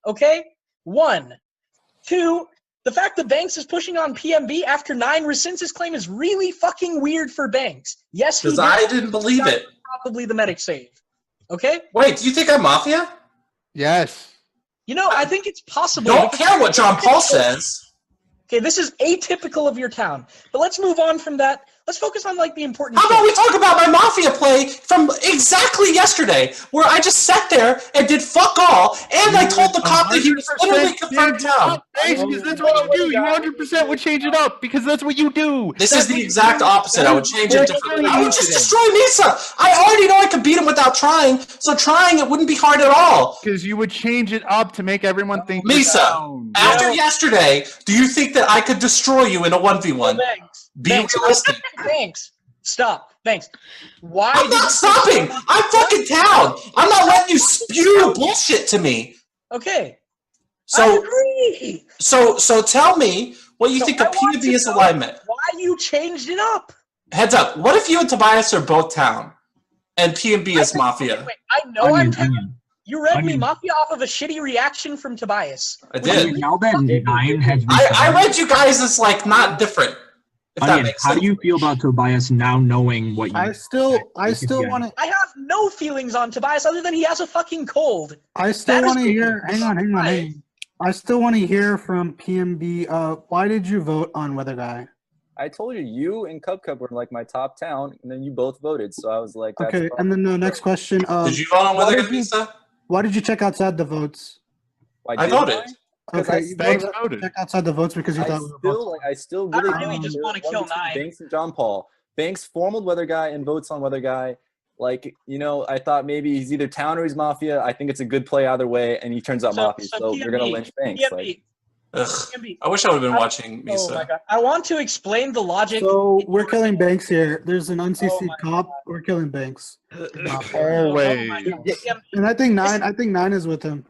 Okay? One. Two, the fact that Banks is pushing on PMB after Nine rescinds his claim is really fucking weird for Banks. Yes, he Because I didn't believe it. Probably the medic save. Okay? Wait, do you think I'm Mafia? Yes. You know, I think it's possible. Don't because- care what John Paul says. Okay, this is atypical of your town. But let's move on from that. Let's focus on like the important How about shit. we talk about my Mafia play from exactly yesterday, where I just sat there and did fuck all, and I told the cop that he was literally confirmed town. Because that's what you do. You 100% would change it up because that's what you do. This is the exact opposite. I would change it differently. I would just destroy Misa. I already know I could beat him without trying, so trying it wouldn't be hard at all. Because you would change it up to make everyone think Misa, after yesterday, do you think that I could destroy you in a 1v1? Thanks. Be Thanks. realistic. Thanks. Stop. Thanks. Why? I'm not stopping. I'm fucking town. I'm not letting you spew bullshit to me. Okay. So, I agree. so tell me what you think I of want to PMB's know alignment. Why you changed it up? Heads up. What if you and Tobias are both town, and PMB is Mafia? Wait, I know I'm town. You read me Mafia off of a shitty reaction from Tobias. I did. Now that Nine has I read you guys as like not different. If that Onion, makes how sense. do you feel about Tobias now knowing what you? I still want to. I have no feelings on Tobias other than he has a fucking cold. I still want to hear. Hang on. I still want to hear from PMB. Why did you vote on Weather Guy? I told you and Cub were like my top town, and then you both voted. So I was like, that's Okay, and then the next question. Did you vote on Weather Guy, Lisa? Why did you check outside the votes? I voted. Okay, you voted. Check outside the votes because you thought we were both. I still really just want to kill Nine. Banks and John Paul. Banks formed Weather Guy and votes on Weather Guy. Like, you know, I thought maybe he's either town or he's Mafia. I think it's a good play either way, and he turns out Mafia. So they're gonna lynch Banks. Like, I wish I would have been watching Misa. Oh my god! I want to explain the logic. So we're killing Banks here. There's an uncc'd cop. We're killing Banks. Always. And I think nine is with him.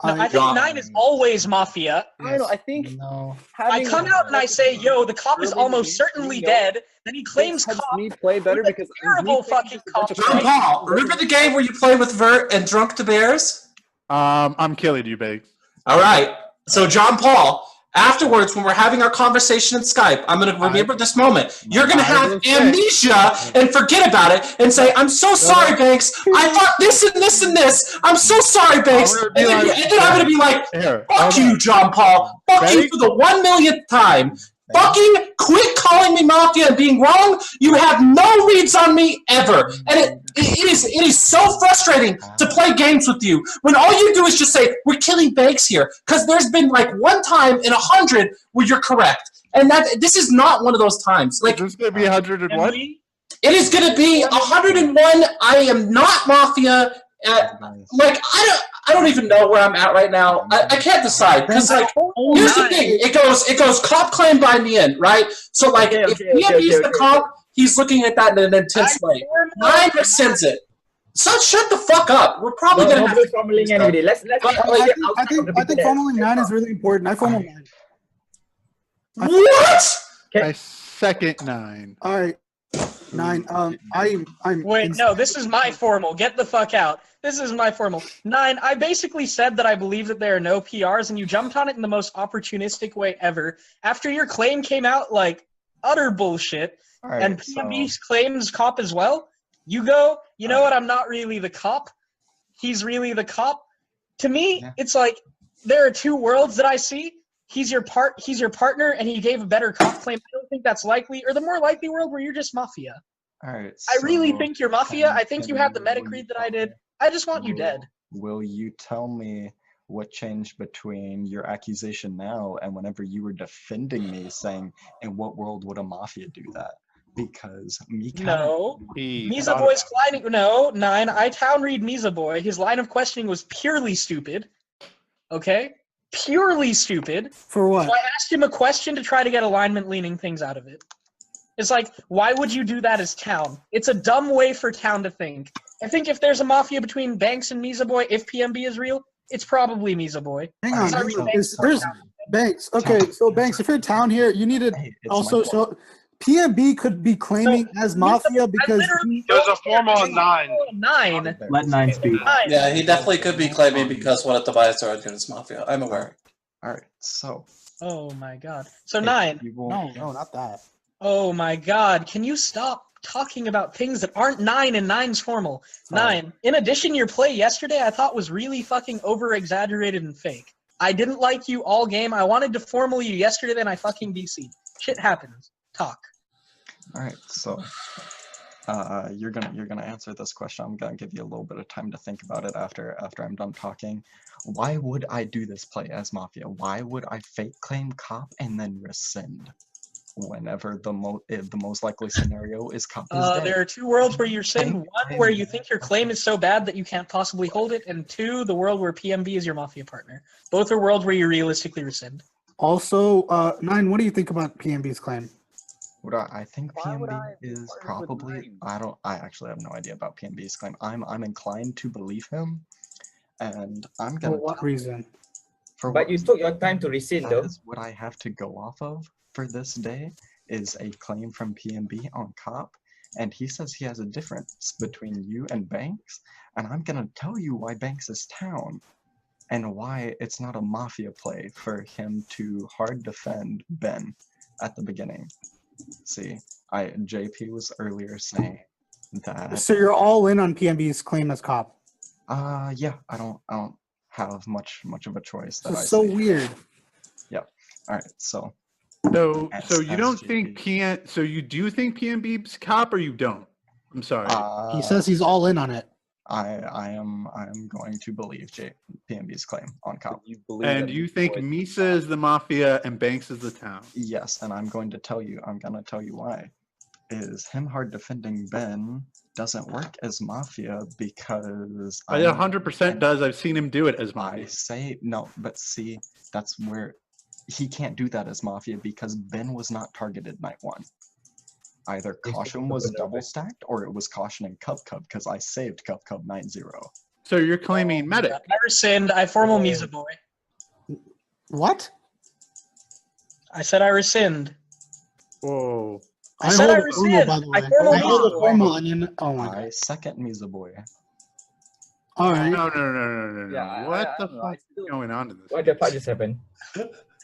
No, I think 9 is always Mafia. I don't know. I think I come out and I say, "Yo, the cop is almost certainly dead." Then he claims cop. Me play better because terrible fucking cop. John Paul, remember the game where you played with Vert and drunk the Bears? I'm killing you, Banks. All right. So John Paul, afterwards, when we're having our conversation in Skype, I'm going to remember this moment. You're going to have amnesia and forget about it and say, "I'm so sorry, Banks. I thought this and this and this. I'm so sorry, Banks." And then I'm going to be like, "Fuck you, John Paul. Fuck you for the 1 millionth time. Fucking quit calling me Mafia and being wrong. You have no reads on me ever." And it is so frustrating to play games with you when all you do is just say, "We're killing Banks here," because there's been like one time in 100 where you're correct, and that this is not one of those times. Like, this is gonna be 101. It is gonna be 101. I am not Mafia. Like, I don't even know where I'm at right now. I can't decide because, like, here's the thing. It goes cop claim by me in, right? So like, if PMB's the cop, he's looking at that in an intense way. 9 rescinds it. So shut the fuck up. We're probably gonna have to funneling anybody. Let's I think funneling 9 is really important. I funnel 9. What? I second 9. All right. 9. I'm. Wait, no, this is my formal. Get the fuck out. This is my formal. 9, I basically said that I believe that there are no PRs, and you jumped on it in the most opportunistic way ever. After your claim came out like utter bullshit, and PMB claims cop as well, you go, "You know what, I'm not really the cop. He's really the cop." To me, it's like, there are two worlds that I see. He's your partner, and he gave a better cop claim. I don't think that's likely, or the more likely world where you're just Mafia. All right. I really think you're Mafia. I think you have the medic read that I did. I just want you dead. Will you tell me what changed between your accusation now and whenever you were defending me, saying, "In what world would a Mafia do that?" Because Misa Boy's line. No, 9. I town read Misa Boy. His line of questioning was purely stupid. Okay, purely stupid. For what? So I asked him a question to try to get alignment leaning things out of it. It's like, why would you do that as town? It's a dumb way for town to think. I think if there's a Mafia between Banks and Misa Boy, if PMB is real, it's probably Misa Boy. Hang on. There's Banks. Okay, so Banks, if you're town here, you need to also show. PMB could be claiming as Mafia because there's a formal 9. 9. Let 9 speak. Yeah, he definitely could be claiming because one of Tobias are against Mafia. I'm aware. All right, so. Oh my god. So 9. No, not that. Oh my god. Can you stop talking about things that aren't 9 and 9's formal? 9. In addition, your play yesterday I thought was really fucking over-exaggerated and fake. I didn't like you all game. I wanted to formal you yesterday, then I fucking DC'd. Shit happens. Talk. All right, so you're gonna answer this question. I'm gonna give you a little bit of time to think about it after I'm done talking. Why would I do this play as Mafia? Why would I fake claim cop and then rescind whenever the most likely scenario is cop is dead? There are two worlds where you rescind. One where you think your claim is so bad that you can't possibly hold it, and 2, the world where PMB is your Mafia partner. Both are worlds where you realistically rescind. Also, 9, what do you think about PMB's claim? What I think PMB is probably, I actually have no idea about PMB's claim. I'm inclined to believe him, and I'm gonna. For what reason? But you took your time to rescind, though. What I have to go off of for this day is a claim from PMB on cop, and he says he has a difference between you and Banks, and I'm gonna tell you why Banks is town, and why it's not a Mafia play for him to hard defend Ben at the beginning. See, JP was earlier saying that. So you're all in on PMB's claim as cop. Yeah, I don't have much of a choice. That's so weird. Yep. All right. So you don't think so you do think PMB's cop, or you don't? I'm sorry. He says he's all in on it. I am going to believe PMB's claim on cop. And you think Misa is the Mafia and Banks is the town? Yes, and I'm gonna tell you why. is him hard defending Ben doesn't work as Mafia because It 100% does. I've seen him do it as Mafia. I say no, but see, that's where he can't do that as Mafia because Ben was not targeted night 1. Either Caution was double stacked or it was Caution and Cub because I saved Cub 9-0. So you're claiming medic. I rescind. I formal Misa boy. What? I said I rescind. Whoa. I said I hold a rescind. by the I way. formal I hold a Misa formal boy. onion. Oh my god. I second Misa boy. All right. No. Yeah, What I the don't know. fuck is going on in this? What the fuck just happened?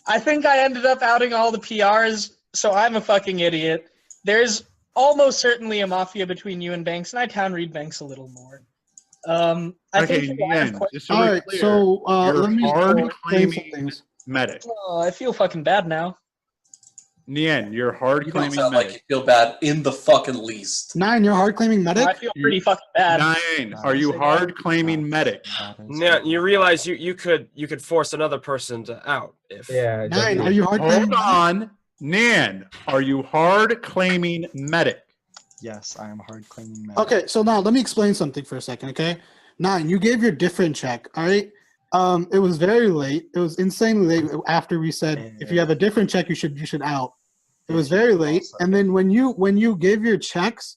I think I ended up outing all the PRs, so I'm a fucking idiot. There's almost certainly a Mafia between you and Banks, and I town read Banks a little more. I think your line of questions- all right, so let me hard explain some claiming things. medic. Oh, I feel fucking bad now. Nien, you're hard You don't claiming sound medic. like you feel bad in the fucking least. 9, you're hard claiming medic? I feel pretty fucking bad. 9, are you hard claiming medic? Now you realize you could force another person to out if 9, are you hard claiming Hold on. Nan, are you hard claiming medic? Yes, I am hard claiming medic. Okay, so now let me explain something for a second, okay? 9, you gave your different check, all right? It was very late. It was insanely late after we said if you have a different check, you should out. It was very late, and then when you gave your checks,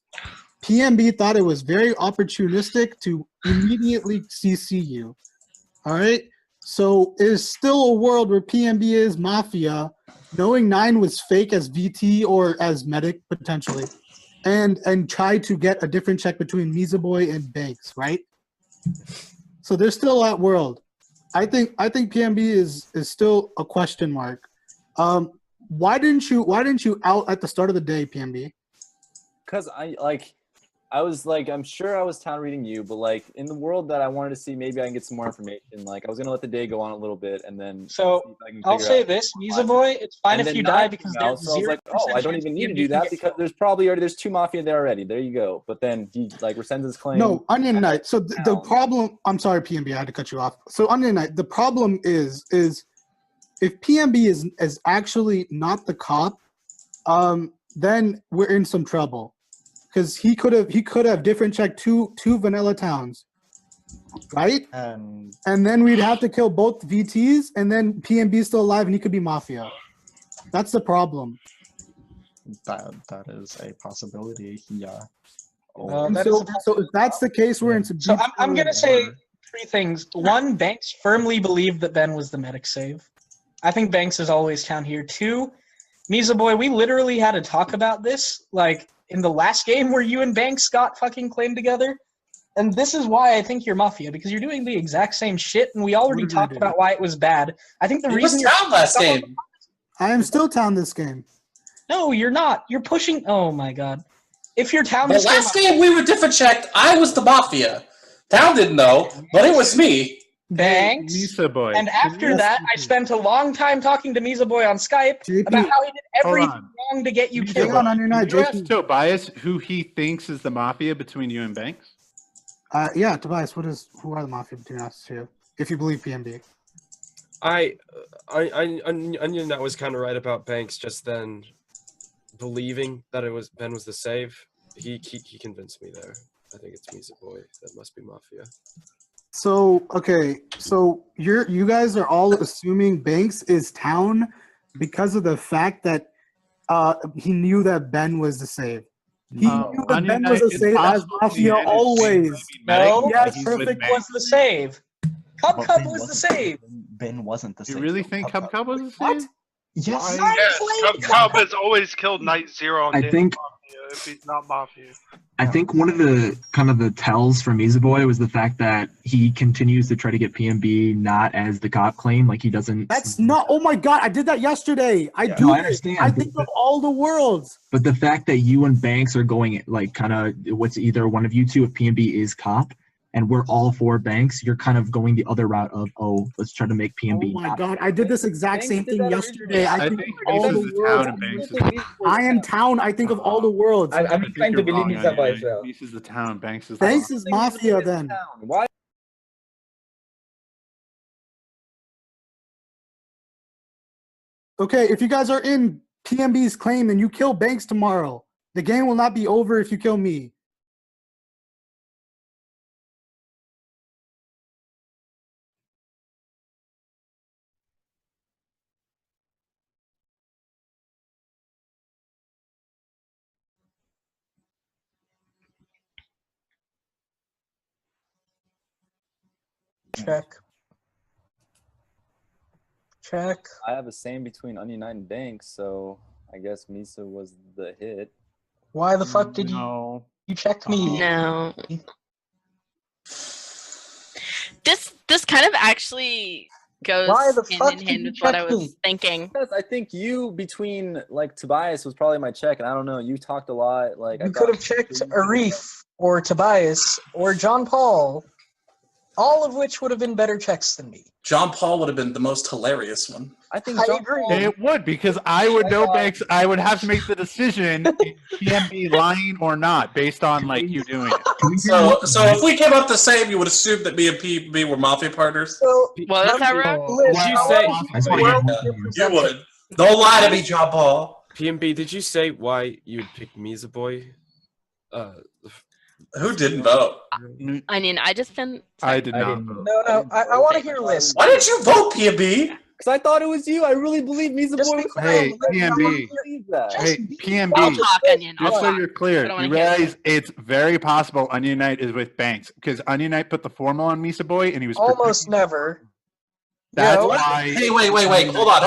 PMB thought it was very opportunistic to immediately CC you. All right, so there's still a world where PMB is Mafia, knowing 9 was fake as VT or as medic potentially, and try to get a different check between Misa Boy and Banks, right? So there's still that world. I think PMB is still a question mark. Why didn't you out at the start of the day, PMB? Because I was like, I'm sure I was town reading you, but like in the world that I wanted to see, maybe I can get some more information. Like I was gonna let the day go on a little bit, and then So I'll say this, Misa Boy, it's fine if you die because there's so I was like, 0% oh, I don't even need to do that because there's there's 2 Mafia there already. There you go. But then he like rescinds his claim. No, Onion Knight. So the problem. I'm sorry, PMB. I had to cut you off. So Onion Knight. The problem is if PMB is actually not the cop, then we're in some trouble. Because he could have different checked two vanilla towns, right? And then we'd have to kill both VTs, and then PMB's still alive, and he could be Mafia. That's the problem. That is a possibility. Yeah. So if that's the case, we're in some. So I'm gonna say 3 things. 1, Banks firmly believed that Ben was the medic save. I think Banks is always town here. 2, Misa Boy, we literally had to talk about this, like, in the last game where you and Banks got fucking claimed together. And this is why I think you're Mafia, because you're doing the exact same shit, and we already talked about why it was bad. I think the reason you're town last game. I am still town this game. No, you're not. You're pushing. Oh my god. If you're town The this last game we were different checked, I was the Mafia. Town didn't know, but it was me. Banks. Misa Boy. And after that, I spent a long time talking to Misa Boy on Skype about how he did everything wrong to get you killed. Did you ask Tobias who he thinks is the Mafia between you and Banks? Yeah, Tobias. Who are the Mafia between us two? If you believe PMB. Onion that was kind of right about Banks just then, believing that Ben was the save. He convinced me there. I think it's Misa Boy. That must be Mafia. So okay, so you guys are all assuming Banks is town because of the fact that he knew that Ben was the save. He knew that Ben was a save as Mafia always. No, yes, perfect. was the save. Cub was the save. Ben wasn't the save. You really think Cub was the save? Yes. Yeah, Cub has always killed Night Zero on I Daily think- Mafia if he's not Mafia. I think one of the kind of the tells for Misa Boy was the fact that he continues to try to get PMB not as the cop claim, like he doesn't. That's not. Oh my god! I did that yesterday. I do. No, I understand. I think of all the worlds. But the fact that you and Banks are going like kind of what's either one of you two if PMB is cop, and we're all for Banks, you're kind of going the other route of let's try to make PMB. Oh my god! I did this exact same thing yesterday. I think of all the worlds. I am town. I think of all the worlds. I'm inclined to believe Misa Boy as well. Banks is the town. Banks is Banks is Mafia then. Why? Okay, if you guys are in PMB's claim, then you kill Banks tomorrow. The game will not be over if you kill me. Check. Check. I have the same between Onion Knight and Banks, so I guess Misa was the hit. Why the fuck did you check me? No. This kind of actually goes Why the hand fuck in did hand you with what I check was me? thinking. Because I think you between like Tobias was probably my check, and I don't know. You talked a lot. Like You could have checked Arif or Tobias or John Paul, all of which would have been better checks than me. John Paul would have been the most hilarious one. I think I agree. It would, because I would know Banks. I would have to make the decision if PMB lying or not based on like you doing it. So if we came up the same, you would assume that me and PB were Mafia partners? Well, is that right? You would. Don't lie to me, John Paul. PMB, did you say why you'd pick Misa Boy? Who didn't vote? I mean, I just been. I did not vote. No, I want to hear Liz. Why did you vote, PMB? Because I thought it was you. I really believe Misa Boy was Hey, PMB. Hey, PMB. Just so you're clear, you realize it's very possible Onion Knight is with Banks because Onion Knight put the formal on Misa Boy and he was Almost never. That's No. why. Hey, wait. Hold on.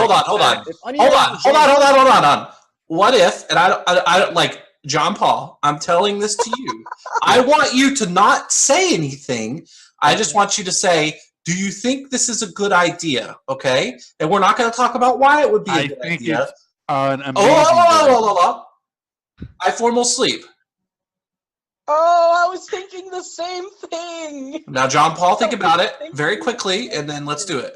What if? And I don't like John Paul. I'm telling this to you. I want you to not say anything. I just want you to say, do you think this is a good idea? Okay, and we're not going to talk about why it would be a good idea. It's an amazing. I formal sleep. Oh, I was thinking the same thing. Now, John Paul, think about it very quickly, and then let's do it.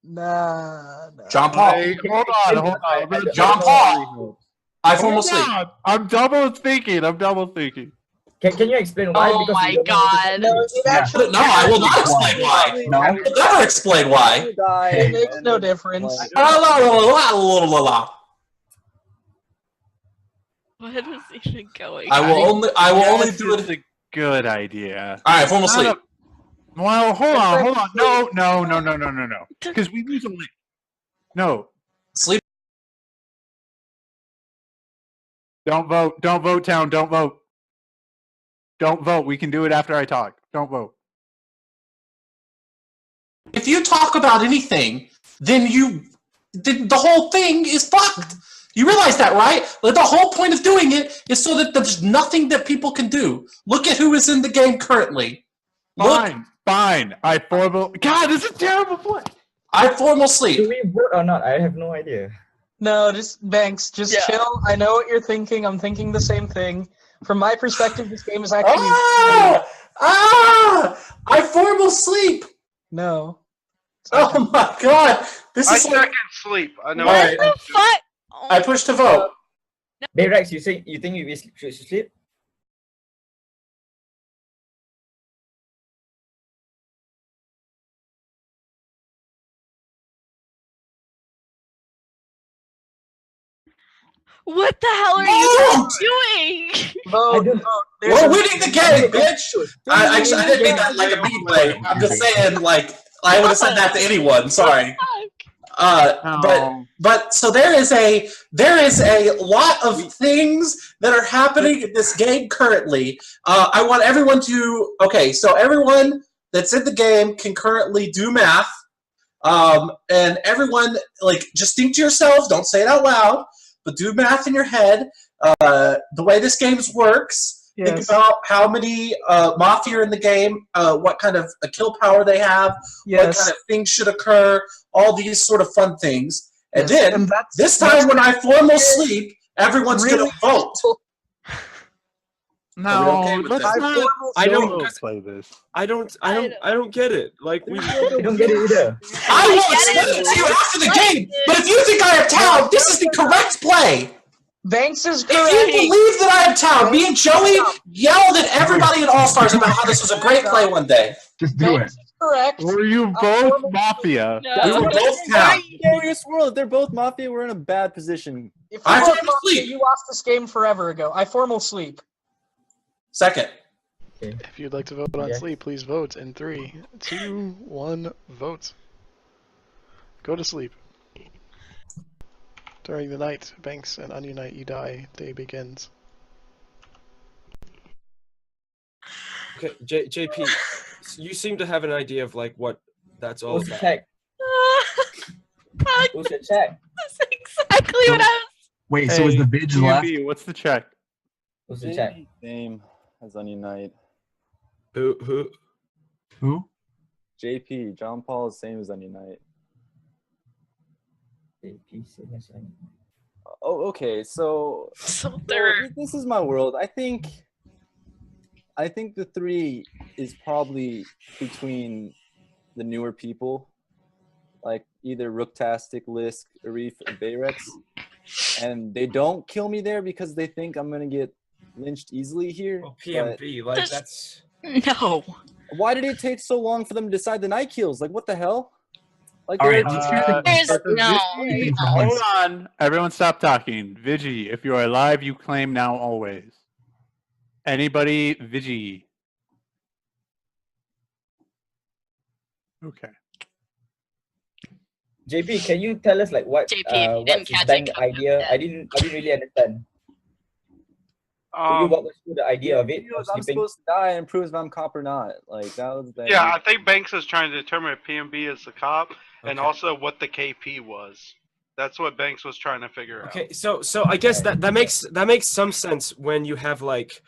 Nah. John Paul. Hey, hold on. John Paul. I formal sleep. I'm double thinking. Can you explain why? Oh my god. No, I will not explain why. I will never explain why. It makes no difference. What is even going I will only do it. It's a good idea. All right, formal sleep. Well, hold on. No. Because we lose a link. No. Sleep. Don't vote, town. Don't vote. Don't vote. We can do it after I talk. Don't vote. If you talk about anything, then the whole thing is fucked. You realize that, right? Like the whole point of doing it is so that there's nothing that people can do. Look at who is in the game currently. Fine. I formal. God, this is a terrible play. I formal sleep. Do we vote or not? I have no idea. No, just Banks, chill. I know what you're thinking. I'm thinking the same thing. From my perspective, this game is actually. I formal sleep. No. Oh my god! This is I can sleep. I know. What the fuck? I pushed to vote. Bayrex, you think we should sleep? What the hell are you doing? We're winning the game, bitch! I didn't mean that like a mean way. I'm just saying, like, I would have said that to anyone. Sorry. But so there is a lot of things that are happening in this game currently. I want everyone to so everyone that's in the game can currently do math. And everyone, like, just think to yourself, don't say it out loud, but do math in your head. The way this game works, think about how many Mafia in the game, what kind of a kill power they have, what kind of things should occur, all these sort of fun things. And then, this time when I formal sleep, everyone's going to vote. No, I don't play this. I don't get it. Like I don't get it either. I will explain it to you after the game. But if you think I have town, this is the correct play. Banks is correct. If you believe that I have town, me and Joey yelled at everybody at All Stars about how this was a great play one day. Just do it. Correct. Were you both Mafia? No. We were both town. Serious world. If they're both Mafia, we're in a bad position. If I you fall were Mafia, asleep. you lost this game forever ago. I formal sleep. Second. If you'd like to vote on sleep, please vote in 3, 2, 1, vote. Go to sleep. During the night, Banks and Onion Knight, you die. Day begins. Okay, JP, you seem to have an idea of like what that's all Who's about. check? Who's the check? That's exactly what I was. Wait, so is the Vig left? PMB, what's the check? Who's the check? Same as Onion Knight. Who? JP, John Paul is same as Onion Knight. Oh, okay. So this is my world. I think the 3 is probably between the newer people, like either Rooktastic, Lisk, Arif, or Bayrex, and they don't kill me there because they think I'm gonna get lynched easily here. Well, PMB, like that's no. Why did it take so long for them to decide the night kills? Like, what the hell? Like, All right, There's no. Hold on. Everyone stop talking. Vigi, if you are alive, you claim now always. Anybody? Vigi. Okay. JP, can you tell us like what JP, what's his bank idea? I didn't really understand. Can you walk us through the idea of it? I'm supposed to die and proves if I'm cop or not. Like that was the Yeah, I think Banks is trying to determine if PMB is the cop and also what the KP was. That's what Banks was trying to figure out. okay. So I guess that makes some sense when you have like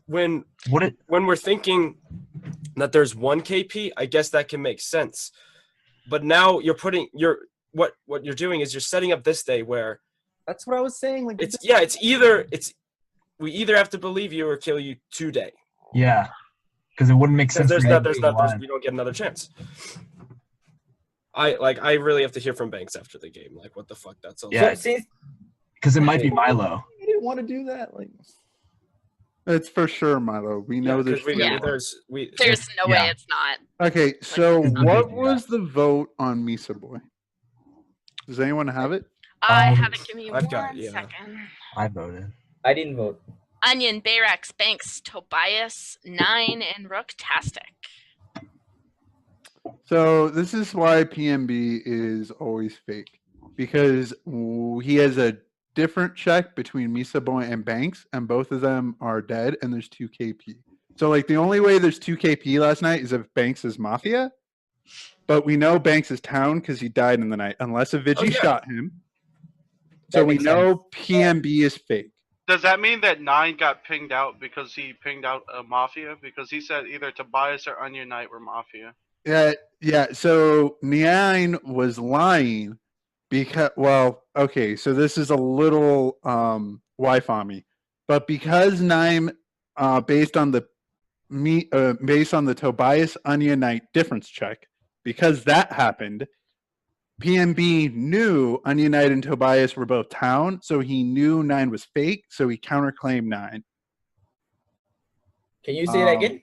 when we're thinking that there's one KP. I guess that can make sense. But now you're putting what you're doing is you're setting up this day where that's what I was saying. Like we either have to believe you or kill you today. Yeah, because it wouldn't make sense. We don't get another chance. I really have to hear from Banks after the game. Like, what the fuck? That's all. Yeah, because it might be Milo. I didn't want to do that. Like, it's for sure, Milo. We know there's there's no way it's not. Okay, so what was the vote on Misa Boy? Does anyone have it? I haven't. Give me I've one got it, second. I voted. I didn't vote. Onion, Bayrex, Banks, Tobias, 9, and Rooktastic. So this is why PMB is always fake, because he has a different check between Misa Boy and Banks, and both of them are dead, and there's 2 KP. So like the only way there's 2 KP last night is if Banks is Mafia, but we know Banks is Town because he died in the night, unless a Vigi shot him. So we know PMB is fake. Does that mean that 9 got pinged out because he pinged out a Mafia? Because he said either Tobias or Onion Knight were Mafia. Yeah. So 9 was lying because, well, okay. So this is a little Wi-Fi me, but because 9, based on the Tobias Onion Knight difference check, because that happened, PMB knew Onion Knight and Tobias were both Town, so he knew 9 was fake, so he counterclaimed 9. Can you say that again?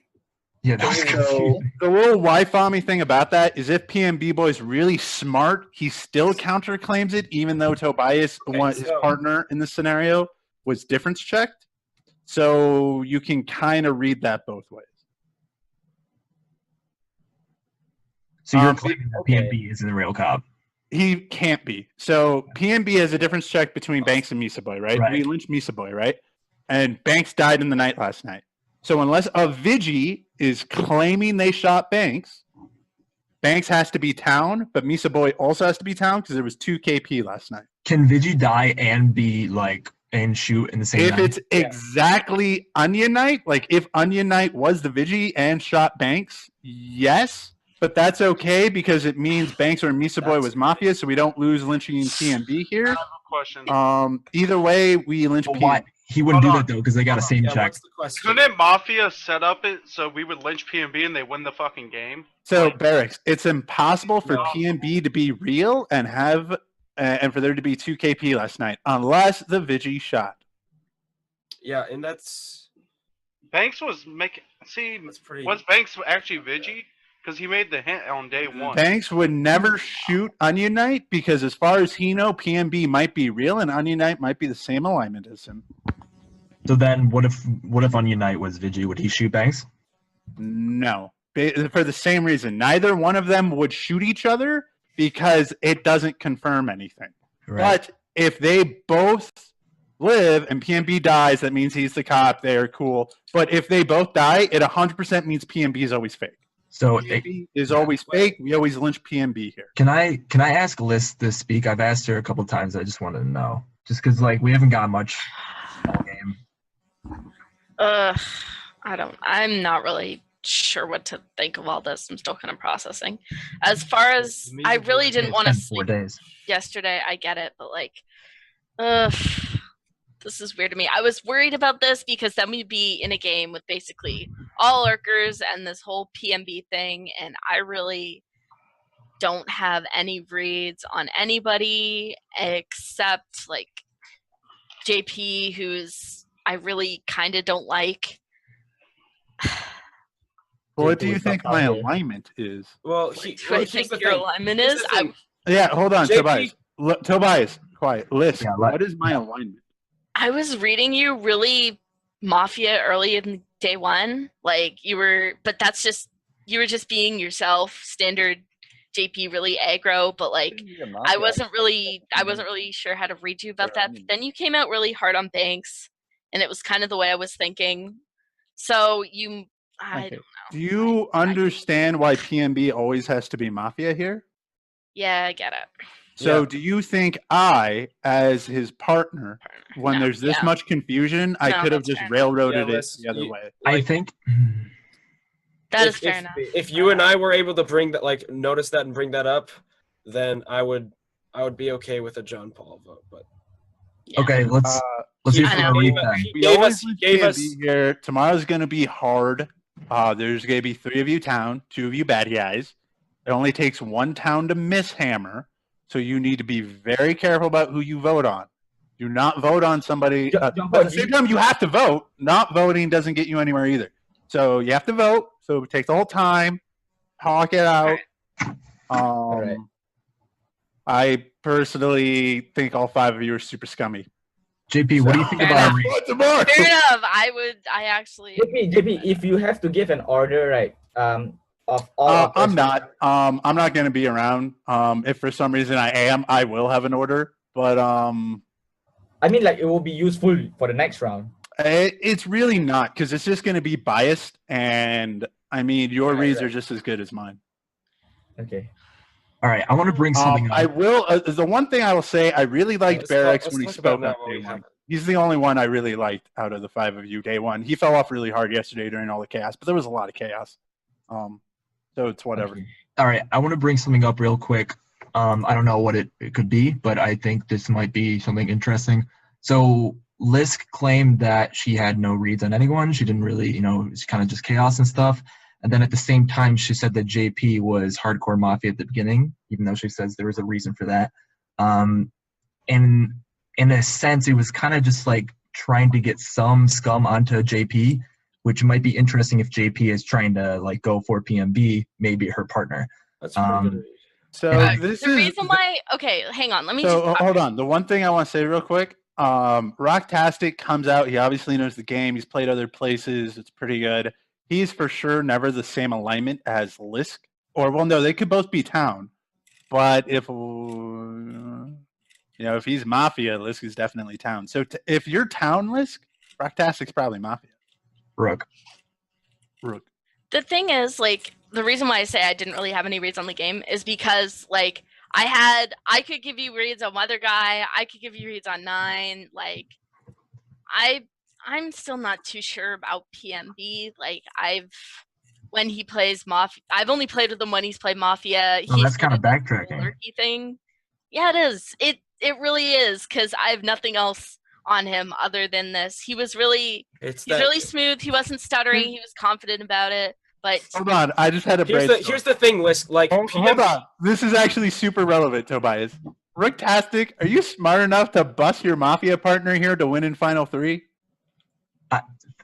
Yeah, that's so the little Wi-Fi thing about that is if PMB Boy's really smart, he still counterclaims it, even though Tobias, his partner in the scenario, was difference checked. So you can kind of read that both ways. So you're claiming that PMB isn't the real cop? He can't be. So PMB has a difference check between Banks and Misa Boy, right? We lynched Misa Boy, right? And Banks died in the night last night. So unless a Vigi is claiming they shot Banks, Banks has to be Town, but Misa Boy also has to be Town because there was 2 KP last night. Can Vigi die and be like and shoot in the same night? If it's exactly Onion Knight, like if Onion Knight was the Vigi and shot Banks, yes. But that's okay because it means Banks or Misa Boy was Mafia, so we don't lose lynching PMB here. I have a question. Either way, we lynch PMB. Why? He wouldn't do that though because they got a same check. Couldn't Mafia set up it so we would lynch PMB and they win the fucking game? So Barracks, it's impossible for PMB to be real and have and for there to be 2 KP last night unless the Vigi shot. Yeah, and that's Banks was making. See, was Banks actually Vigi? Because he made the hint on day one. Banks would never shoot Onion Knight because, as far as he know, PMB might be real and Onion Knight might be the same alignment as him. So then, what if Onion Knight was Vigi? Would he shoot Banks? No, for the same reason. Neither one of them would shoot each other because it doesn't confirm anything. Right. But if they both live and PMB dies, that means he's the cop. They are cool. But if they both die, it 100% means PMB is always fake. So PMB is always fake. We always lynch PMB here. Can I ask Liz to speak? I've asked her a couple times. I just wanted to know, just because like we haven't got much all game. I'm not really sure what to think of all this. I'm still kind of processing. As far as I really didn't want to sleep yesterday, I get it, but like, this is weird to me. I was worried about this because then we'd be in a game with basically all lurkers and this whole PMB thing, and I really don't have any reads on anybody except like JP, who's I really kind of don't like. What do you think my alignment is? Well, I think your alignment is. Yeah, hold on, JP Tobias, quiet. Listen, what is my alignment? I was reading you really Mafia early in day one, like you were, but that's just you were just being yourself, standard JP, really aggro. But like I wasn't really sure how to read you about that. But then you came out really hard on Banks, and it was kind of the way I was thinking. So I don't know. Do you understand why PMB always has to be Mafia here? Yeah, I get it. So do you think I, as his partner, when there's this much confusion, I could have just railroaded it the other way? I think that is fair enough. If you and I were able to bring that, like, notice that and bring that up, then I would be okay with a John Paul vote. But okay, let's do a read then. We always gave us here. Tomorrow's going to be hard. There's going to be 3 of you town, 2 of you bad guys. It only takes 1 town to miss hammer. So you need to be very careful about who you vote on. Do not vote on somebody. But at the same time, you have to vote. Not voting doesn't get you anywhere either. So you have to vote. So take the whole time. Talk it out. I personally think all 5 of you are super scummy. JP, what do you think about a Fair enough. I actually. JP, if you have to give an order, right? Of all I'm not going to be around. If for some reason I am, I will have an order. But I mean, like, it will be useful for the next round. It's really not, because it's just going to be biased, and I mean, your reads are just as good as mine. Okay. All right, I want to bring something up. I will. The one thing I will say, I really liked Barracks when he spoke on day one. He's the only one I really liked out of the 5 of you day one. He fell off really hard yesterday during all the chaos, but there was a lot of chaos. So it's whatever. Okay. All right, I want to bring something up real quick. I don't know what it could be, but I think this might be something interesting. So Lisk claimed that she had no reads on anyone. She didn't really, it's kind of just chaos and stuff. And then at the same time, she said that JP was hardcore Mafia at the beginning, even though she says there was a reason for that. And in a sense, it was kind of just like trying to get some scum onto JP, which might be interesting if JP is trying to like go for PMB, maybe her partner. That's pretty good. So this the reason why. Okay, hang on. Let me. So hold on. The one thing I want to say real quick. Rocktastic comes out. He obviously knows the game. He's played other places. It's pretty good. He's for sure never the same alignment as Lisk. Or well, no, they could both be town. But if if he's Mafia, Lisk is definitely town. So if you're town Lisk, Rocktastic's probably Mafia. Rook. The thing is, like, the reason why I say I didn't really have any reads on the game is because, like, I could give you reads on Weather Guy, I could give you reads on 9, like, I'm still not too sure about PMB, like, when he plays Mafia, I've only played with him when he's played Mafia. Oh, that's kind of backtracking. Lurky thing. Yeah, it is. It really is, because I have nothing else on him other than this. He was really really smooth. He wasn't stuttering. He was confident about it. But hold on, I just had a brainstorm. Here's the thing, Lisk. Like, hold on. This is actually super relevant, Tobias. Ricktastic, are you smart enough to bust your Mafia partner here to win in Final 3?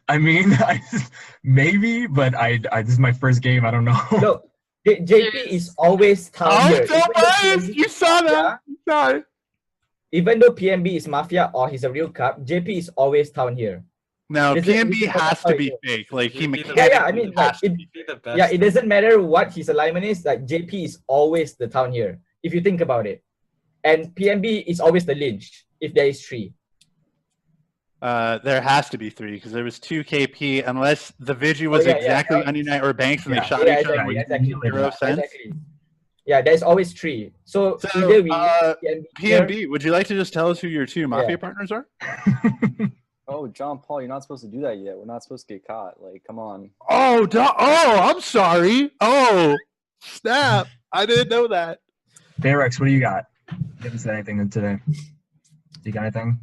I mean, maybe, but this is my first game. I don't know. Look, JP is always town here. so biased. You saw that. You saw it. Even though PMB is Mafia or he's a real cup, JP is always town here. No, PMB has to be fake. Like he I mean, like, it doesn't matter what his alignment is. Like JP is always the town here, if you think about it. And PMB is always the lynch if there is 3. There has to be 3 because there was 2 KP unless the Vigi was exactly Onion Knight or Banks and they shot each other. Exactly. 0 sense. Yeah, there's always 3. So either we PMB, would you like to just tell us who your 2 Mafia partners are? Oh, John Paul, you're not supposed to do that yet. We're not supposed to get caught. Like, come on. Oh, I'm sorry. Oh, snap. I didn't know that. Bayrex, what do you got? You haven't said anything today. You got anything?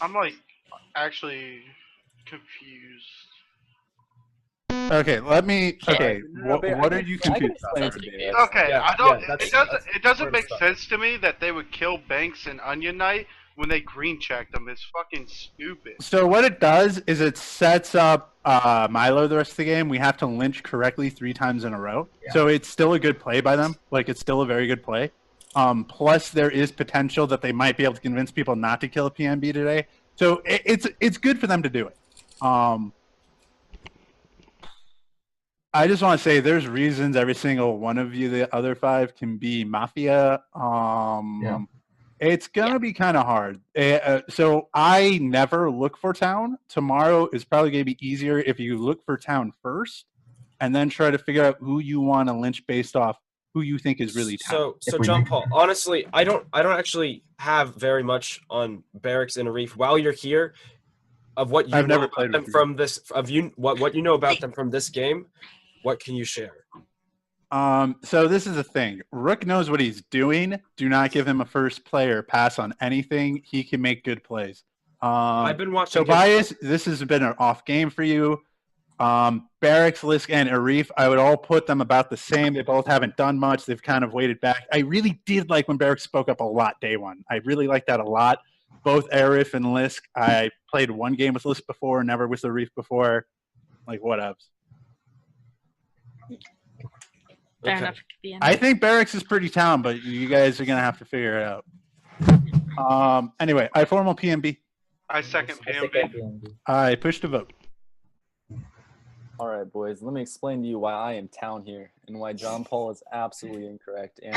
I'm like actually confused. Okay, let me. Okay, what are you confused about? Okay, it doesn't make sense to me that they would kill Banks and Onion Knight when they green checked them. It's fucking stupid. So what it does is it sets up Milo the rest of the game. We have to lynch correctly 3 times in a row. Yeah. So it's still a good play by them. Like it's still a very good play. Plus there is potential that they might be able to convince people not to kill a PMB today. So it's good for them to do it. I just want to say there's reasons every single one of you, the other 5, can be Mafia. It's going to be kind of hard. So I never look for town. Tomorrow is probably going to be easier if you look for town first and then try to figure out who you want to lynch based off who you think is really town. So John Paul, honestly, I don't actually have very much on Barracks and Arif while you're here of what you know about them from this what you know about them from this game. What can you share? So this is the thing. Rook knows what he's doing. Do not give him a first player pass on anything. He can make good plays. I've been watching. Tobias, this has been an off game for you. Barracks, Lisk, and Arif, I would all put them about the same. They both haven't done much. They've kind of waited back. I really did like when Barracks spoke up a lot day 1. I really liked that a lot. Both Arif and Lisk. I played 1 game with Lisk before, never with Arif before. Like, whatevs. Fair enough. I think Barracks is pretty town, but you guys are going to have to figure it out. Anyway, I formal PMB. I second PMB. I push to vote. All right, boys. Let me explain to you why I am town here and why John Paul is absolutely incorrect. And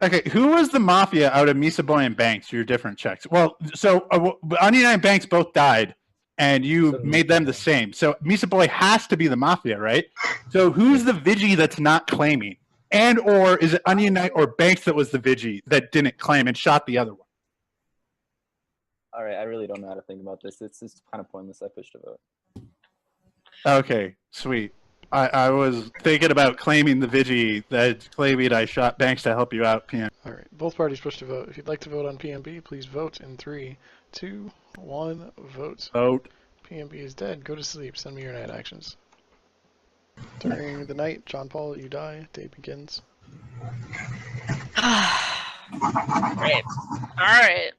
okay, who was the Mafia out of Misa Boy and Banks? Your different checks. Well, so Onion and Banks both died. And you made them the same. So Misa Boy has to be the Mafia, right? So who's the Vigi that's not claiming? And or is it Onion Knight or Banks that was the Vigi that didn't claim and shot the other one? All right, I really don't know how to think about this. It's kind of pointless. I pushed a vote. Okay, sweet. I was thinking about claiming the Vigi that claiming I shot Banks to help you out, PM. All right, both parties push to vote. If you'd like to vote on PMB, please vote in 3, 2, 1, vote. Vote. PMB is dead. Go to sleep. Send me your night actions. During the night, John Paul, you die. Day begins. Great. Alright.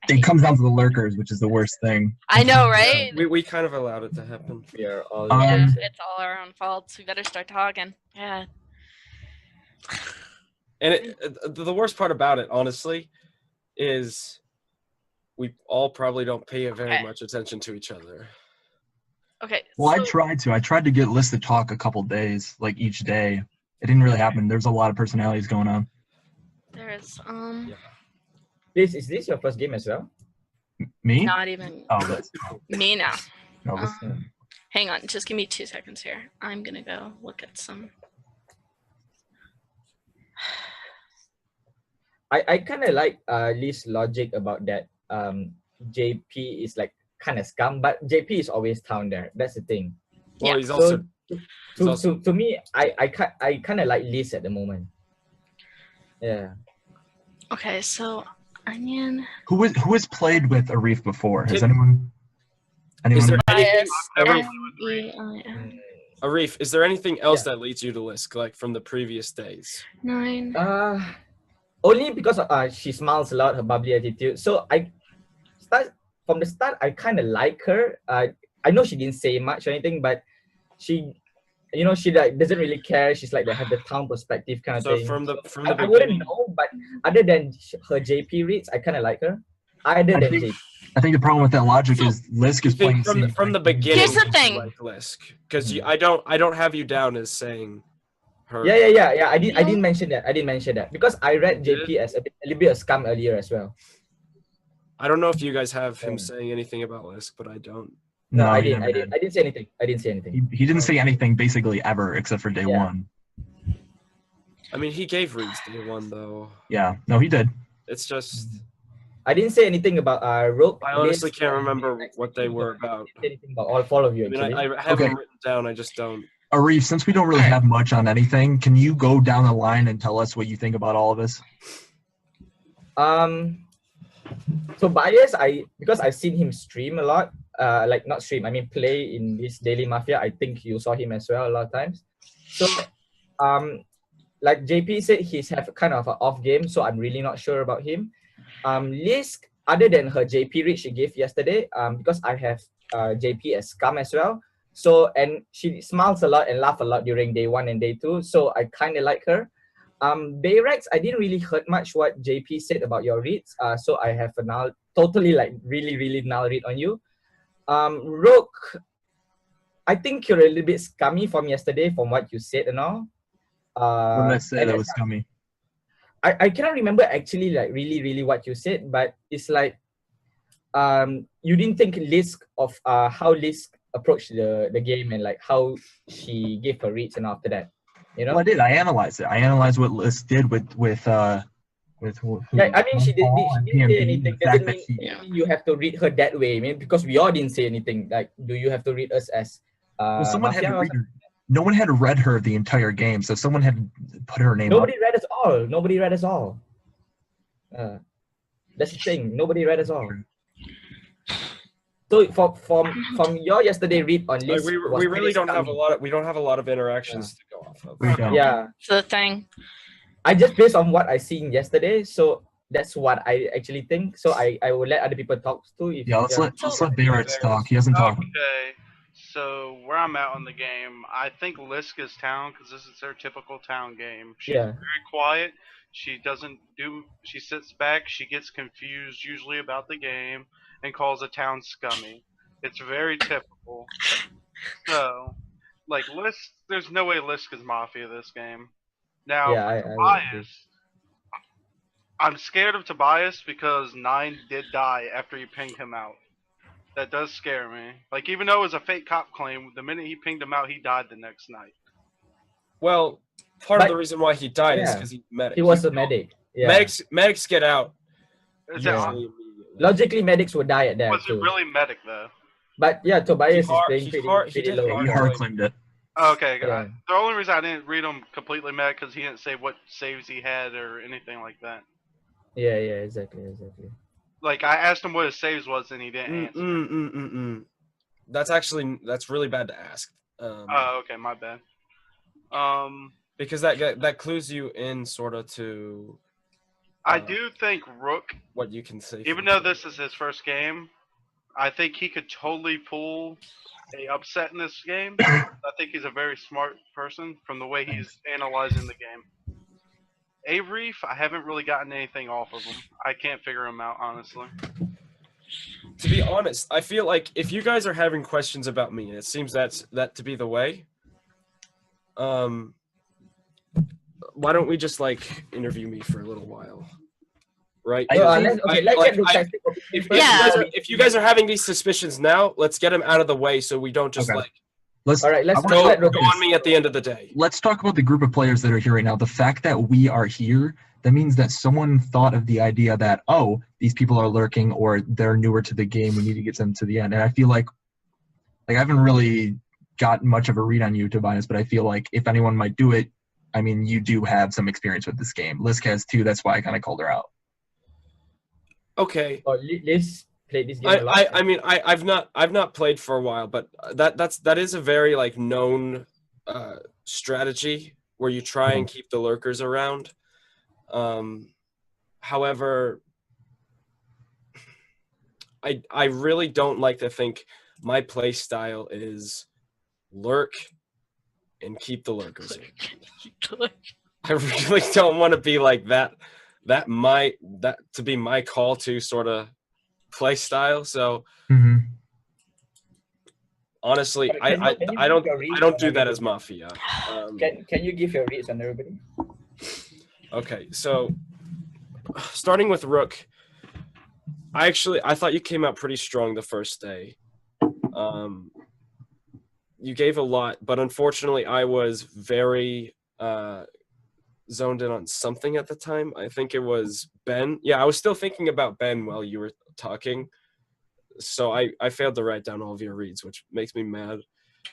It comes down to the Lurkers, which is the worst thing. I know, right? We kind of allowed it to happen. We are all it's all our own faults. We better start talking. Yeah. And the worst part about it, honestly, is we all probably don't pay very much attention to each other. Okay. Well, I tried to get Liz to talk a couple days, like each day. It didn't really happen. There's a lot of personalities going on. There's Is this your first game as well? Me? Not even. Oh, me now. No, hang on, just give me 2 seconds here. I'm gonna go look at some. I kind of like Lee's logic about that. JP is like kind of scum, but JP is always town there. That's the thing. Well, yeah. He's also. To me, I kind of like Liz at the moment. Yeah. Okay, so Onion. Who has played with Arif before? Has anyone? Is there anything? Arif, is there anything else that leads you to Lisk, like from the previous days? 9. only because she smiles a lot, her bubbly attitude. So from the start, I kind of like her. I know she didn't say much or anything, but she, you know, she like doesn't really care. She's like they have the town perspective kind of So thing. from the I wouldn't beginning, know, but other than her JP reads, I kind of like her. I think the problem with that logic is Lisk is playing from the beginning. Here's the thing. Like Lisk, because I don't have you down as saying her. Yeah. I didn't mention that. I didn't mention that because I read JP as a little bit of scum earlier as well. I don't know if you guys have him saying anything about Lisk, but I don't. No, I didn't say anything. I didn't say anything. He didn't say anything basically ever except for day one. I mean, he gave reads day one though. Yeah, no, he did. It's just. I didn't say anything about Rogue. I honestly can't remember what they were about. I didn't say anything about all 4 of you. I mean, I have them written down. I just don't. Arif, since we don't really have much on anything, can you go down the line and tell us what you think about all of this? So Bias, because I've seen him stream a lot, like not stream, I mean play in this DailyMafia. I think you saw him as well a lot of times. So, like JP said, he's have kind of an off game, so I'm really not sure about him. Lisk, other than her JP read she gave yesterday, because I have JP as scum as well. So, and she smiles a lot and laugh a lot during day 1 and day 2. So I kind of like her. Bayrex, I didn't really heard much what JP said about your reads. So I have a null, totally like really null read on you. Rogue, I think you're a little bit scummy from yesterday from what you said and all. What did I say that was scummy? I cannot remember actually like really what you said, but it's like you didn't think Lisk of how Lisk approached the game and like how she gave her reads and after that. You know? Well, I did. I analyzed it. I analyzed what Lisk did with yeah, I mean, she didn't say anything. Doesn't mean you have to read her that way. I mean, because we all didn't say anything. Like, do you have to read us as well, someone had Mafia to or read her. No one had read her the entire game, so someone had put her name Nobody up. read us all. Nobody read us all. That's the thing. Nobody read us all. So from your yesterday read on Like, Lisk, we really don't have a lot of interactions to go off of. Yeah. So the thing. I just based on what I seen yesterday, so that's what I actually think. So I will let other people talk too. If, Yeah, let's let Bayrex talk. He hasn't talked. Okay, so where I'm at on the game, I think Lisk is town because this is her typical town game. She's very quiet. She doesn't do. She sits back. She gets confused usually about the game and calls the town scummy. It's very typical. So, like Lisk, there's no way Lisk is Mafia this game. Now, Tobias, I'm scared of Tobias because 9 did die after you pinged him out. That does scare me. Like, even though it was a fake cop claim, the minute he pinged him out, he died the next night. Well, part of the reason why he died is because he's medic. He was a medic. Yeah. Medics get out. Logically, medics would die at that. Was it really medic though? But yeah, Tobias is playing pretty low. He hard claimed it. Okay, good. The only reason I didn't read him completely medic because he didn't say what saves he had or anything like that. Yeah, exactly. Like, I asked him what his saves was and he didn't answer. That's really bad to ask. Oh, okay, my bad. Because that clues you in sort of to. I do think Rook, what you can say, even though this is his first game, I think he could totally pull a upset in this game. I think he's a very smart person from the way he's analyzing the game. Arif, I haven't really gotten anything off of him. I can't figure him out, honestly. To be honest, I feel like if you guys are having questions about me, and it seems that to be the way, why don't we just like interview me for a little while, right? If you guys are having these suspicions now, let's get them out of the way so we don't just Let's go on me at the end of the day. Let's talk about the group of players that are here right now. The fact that we are here, that means that someone thought of the idea that, oh, these people are lurking or they're newer to the game. We need to get them to the end. And I feel like I haven't really gotten much of a read on you, Tobias, but I feel like if anyone might do it, I mean, you do have some experience with this game. Lisk has too. That's why I kind of called her out. Okay. Lisk played this game a lot. I mean, I've not played for a while, but that is a very like known strategy where you try and keep the lurkers around. However, I really don't like to think my play style is lurk and keep the lurkers in. I really don't want to be like that. That to be my call to sort of play style. So honestly, I don't do that as Mafia. Can you give your reads on everybody? Okay, so starting with Rook, I thought you came out pretty strong the first day. You gave a lot, but unfortunately I was very zoned in on something at the time. I think it was Ben. Yeah, I was still thinking about Ben while you were talking. So I failed to write down all of your reads, which makes me mad.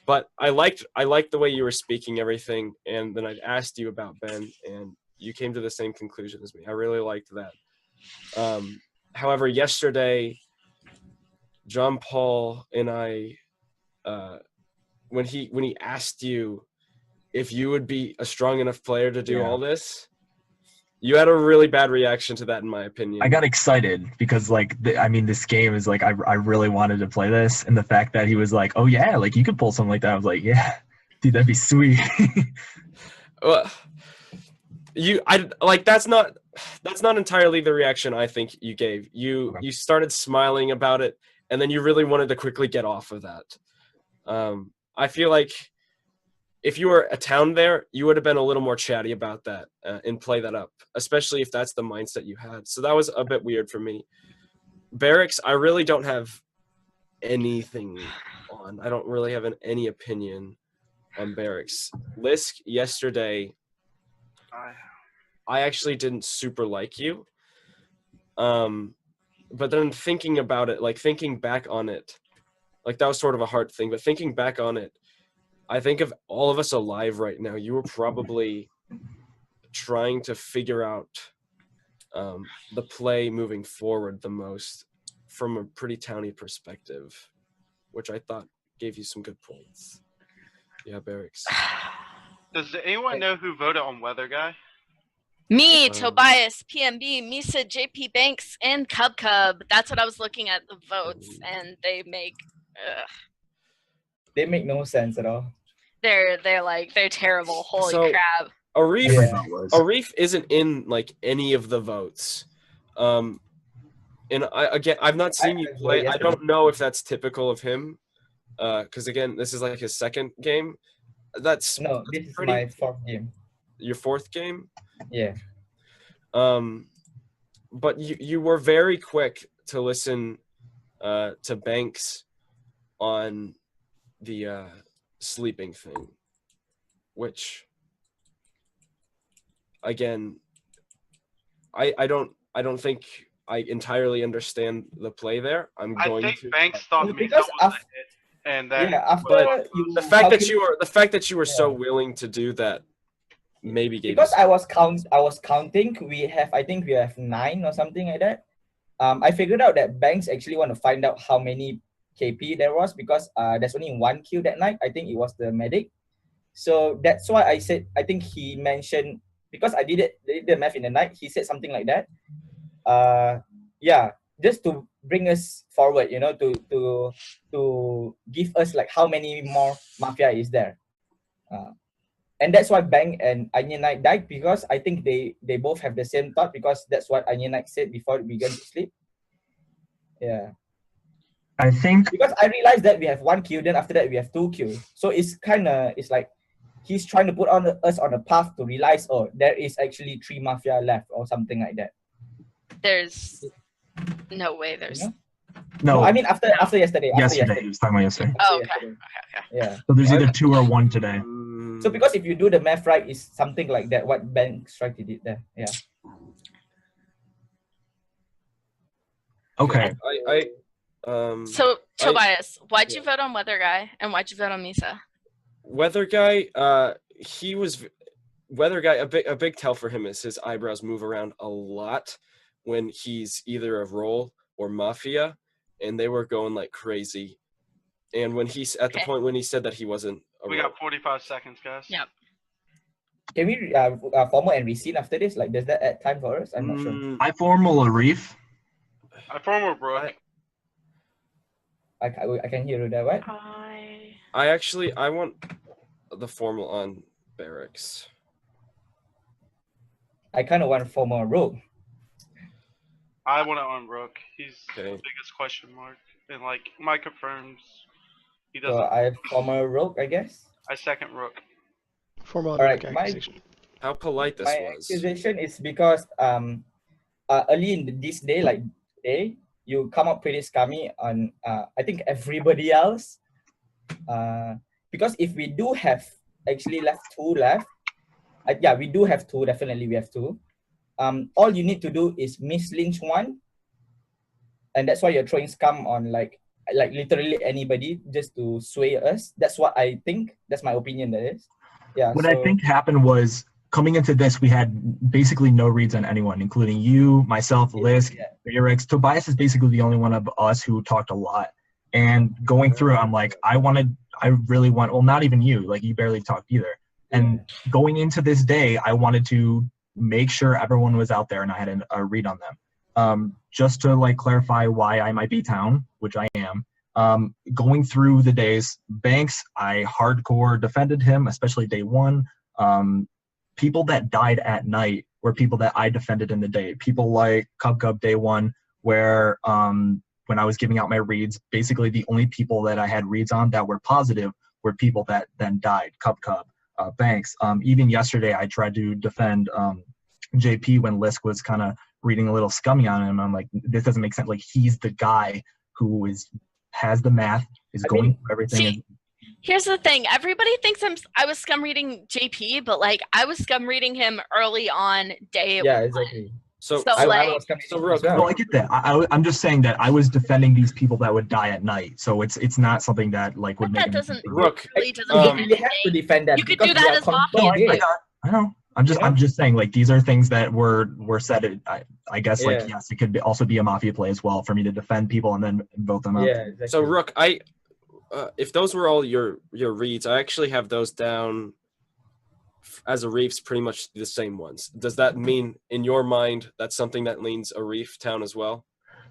But I liked the way you were speaking everything, and then I asked you about Ben, and you came to the same conclusion as me. I really liked that. However, yesterday, John Paul and I, when he asked you if you would be a strong enough player to do all this, you had a really bad reaction to that, in my opinion. I got excited because, like, this game is like, I really wanted to play this, and the fact that he was like, oh yeah, like you could pull something like that, I was like, yeah, dude, that'd be sweet. That's not entirely the reaction I think you gave. You started smiling about it, and then you really wanted to quickly get off of that. I feel like if you were a town there, you would have been a little more chatty about that and play that up, especially if that's the mindset you had. So that was a bit weird for me. Barracks, I really don't have anything on. I don't really have any opinion on Barracks. Lisk, yesterday, I actually didn't super like you. But then thinking about it, like thinking back on it, like that was sort of a hard thing, but thinking back on it, I think of all of us alive right now, you were probably trying to figure out the play moving forward the most from a pretty towny perspective, which I thought gave you some good points. Yeah, Barracks. Does anyone know who voted on Weather Guy? Me, Tobias, PMB, Misa, JP Banks, and Cub. That's what I was looking at, the votes, and they make They make no sense at all. They're terrible. Holy crap. Arif isn't in like any of the votes. And I've not seen you play. I don't know if that's typical of him. Because again, this is like his second game. This is my fourth game. Your fourth game? Yeah. But you were very quick to listen to Banks on the sleeping thing, which again, I don't think I entirely understand the play there. I think Banks thought Misa was a hit, and then the fact that you were so willing to do that maybe gave because I was counting. I think we have 9 or something like that. I figured out that Banks actually want to find out how many KP there was because there's only 1 kill that night. I think it was the medic. So that's why I said, I think he mentioned, because I did the math in the night, he said something like that. Yeah, just to bring us forward, to give us like how many more Mafia is there. And that's why Bang and Onion Knight died, because I think they both have the same thought, because that's what Onion Knight said before we went to sleep. Yeah. I think because I realized that we have 1 kill, then after that we have 2 kills. So it's like he's trying to put us on a path to realize, oh, there is actually 3 Mafia left or something like that. There's no way there's No, I mean after yesterday. Yesterday, he was talking about yesterday. Oh, okay. Yeah. So there's either 2 or 1 today. So because if you do the math right, it's something like that. What Ben Strike did there. Yeah. Okay. So Tobias, why'd you vote on Weather Guy and why'd you vote on Misa? Weather Guy, Weather Guy, a big tell for him is his eyebrows move around a lot when he's either a role or Mafia, and they were going like crazy. And when he's at the point when he said that he wasn't a we role. got 45 seconds, guys. Yep. Can we formal and rescene after this? Like, does that add time for us? I'm not sure. I formal Arif. I former Brook. I can hear that. What? I want the formal on barracks. I kind of want formal Rogue. I want it on Rook. He's okay. The biggest question mark. And like Mike confirms he doesn't. So I have formal Rogue, I guess. I second Rook. Formal Alright, accusation. How polite this my was. accusation is because early in this day, like today, you come up pretty scummy on I think everybody else. Because if we do have actually two left, yeah, we do have two. Definitely, we have two. All you need to do is mislynch one, and that's why you're throwing scum on like literally anybody just to sway us. That's what I think. That's my opinion. That is. Yeah. What I think happened was coming into this, we had basically no reads on anyone, including you, myself, Lisk, Barracks. Tobias is basically the only one of us who talked a lot. And going through, I'm like, I really want, well, not even you, like you barely talked either. And going into this day, I wanted to make sure everyone was out there and I had a read on them. Just to like clarify why I might be town, which I am. Going through the days, Banks, I hardcore defended him, especially day one. People that died at night were people that I defended in the day. People like Cub day one, where when I was giving out my reads, basically the only people that I had reads on that were positive were people that then died. Cub, Banks. Even yesterday, I tried to defend JP when Lisk was kind of reading a little scummy on him. I'm like, this doesn't make sense. Like, he's the guy who has the math, is going through everything. Here's the thing. Everybody thinks I was scum reading JP, but like I was scum reading him early on day one. Yeah, exactly. So well, I get that. I'm just saying that I was defending these people that would die at night. So it's not something that like would make. That doesn't Rook. really doesn't you mean really have to defend that. You could do that as Mafia. I know. I'm just saying, like, these are things that were said. I guess like yes, it could also be a Mafia play as well for me to defend people and then vote them out. Yeah, exactly. So Rook, if those were all your reads, I actually have those down as Arif's pretty much the same ones. Does that mean in your mind that's something that leans Arif town as well?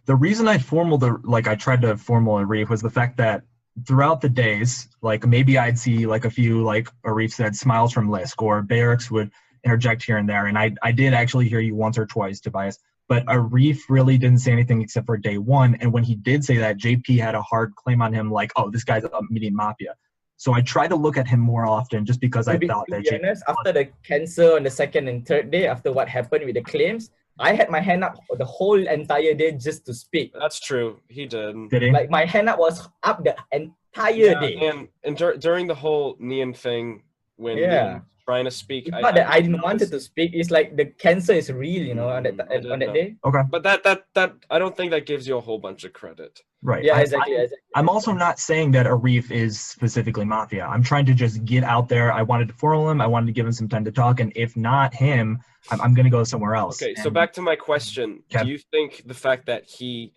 The reason I tried to formal Arif was the fact that throughout the days, like maybe I'd see like a few like Arif said smiles from Lisk, or Barracks would interject here and there, and I did actually hear you once or twice, Tobias. But Arif really didn't say anything except for day one. And when he did say that, JP had a hard claim on him, like, oh, this guy's a meeting Mafia. So I tried to look at him more often just because I thought that JP... honest, after the cancel on the second and third day, after what happened with the claims, I had my hand up the whole entire day just to speak. That's true. He did. Did he? Like, my hand up was up the entire day. And during the whole Neon thing, when Neon trying to speak, it's not that I didn't want to speak. It's like the cancer is real, you know, on that day. Okay. But that I don't think that gives you a whole bunch of credit. Right. Yeah, exactly. I'm also not saying that Arif is specifically Mafia. I'm trying to just get out there. I wanted to foil him. I wanted to give him some time to talk. And if not him, I'm going to go somewhere else. Okay, so back to my question. Do you think the fact that he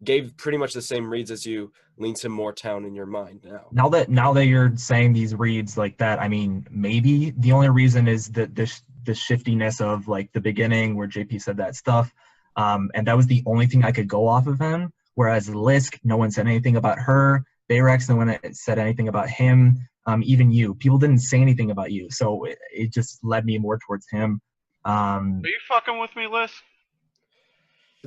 gave pretty much the same reads as you leans him more town in your mind now? Now that you're saying these reads like that, I mean, maybe the only reason is that the shiftiness of like the beginning where JP said that stuff. And that was the only thing I could go off of him. Whereas Lisk, no one said anything about her. Bayrex, no one said anything about him. Even you. People didn't say anything about you. So it just led me more towards him. Are you fucking with me, Liz?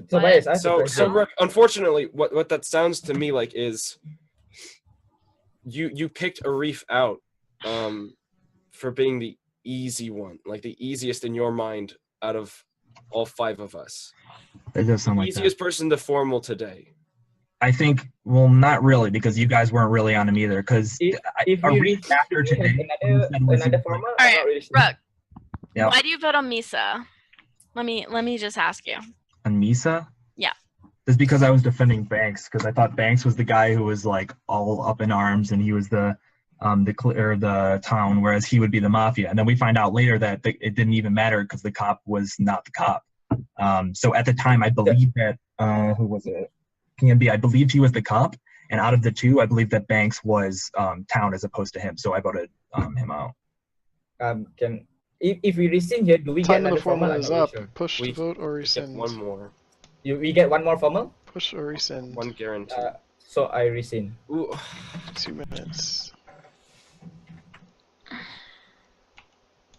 So Rook, unfortunately, what that sounds to me like is you picked Arif out for being the easy one, like the easiest in your mind out of all five of us. It does sound like easiest person to formal today. I think, well, not really, because you guys weren't really on him either. Because Arif after today, another formal. All right, Rook. Yeah. Why do you vote on Misa? Let me just ask you. On Misa? Yeah. It's because I was defending Banks, because I thought Banks was the guy who was like all up in arms, and he was the town, whereas he would be the Mafia. And then we find out later that it didn't even matter because the cop was not the cop. So at the time, I believe that who was it? PNB. I believed he was the cop, and out of the two, I believe that Banks was town as opposed to him. So I voted him out. if we rescind here, do we get Time of another the formal formal? I'm is not really up. sure. Push to vote or rescind. One more. We get one more formal? Push or rescind. One guarantee. So I rescind. Ooh. 2 minutes.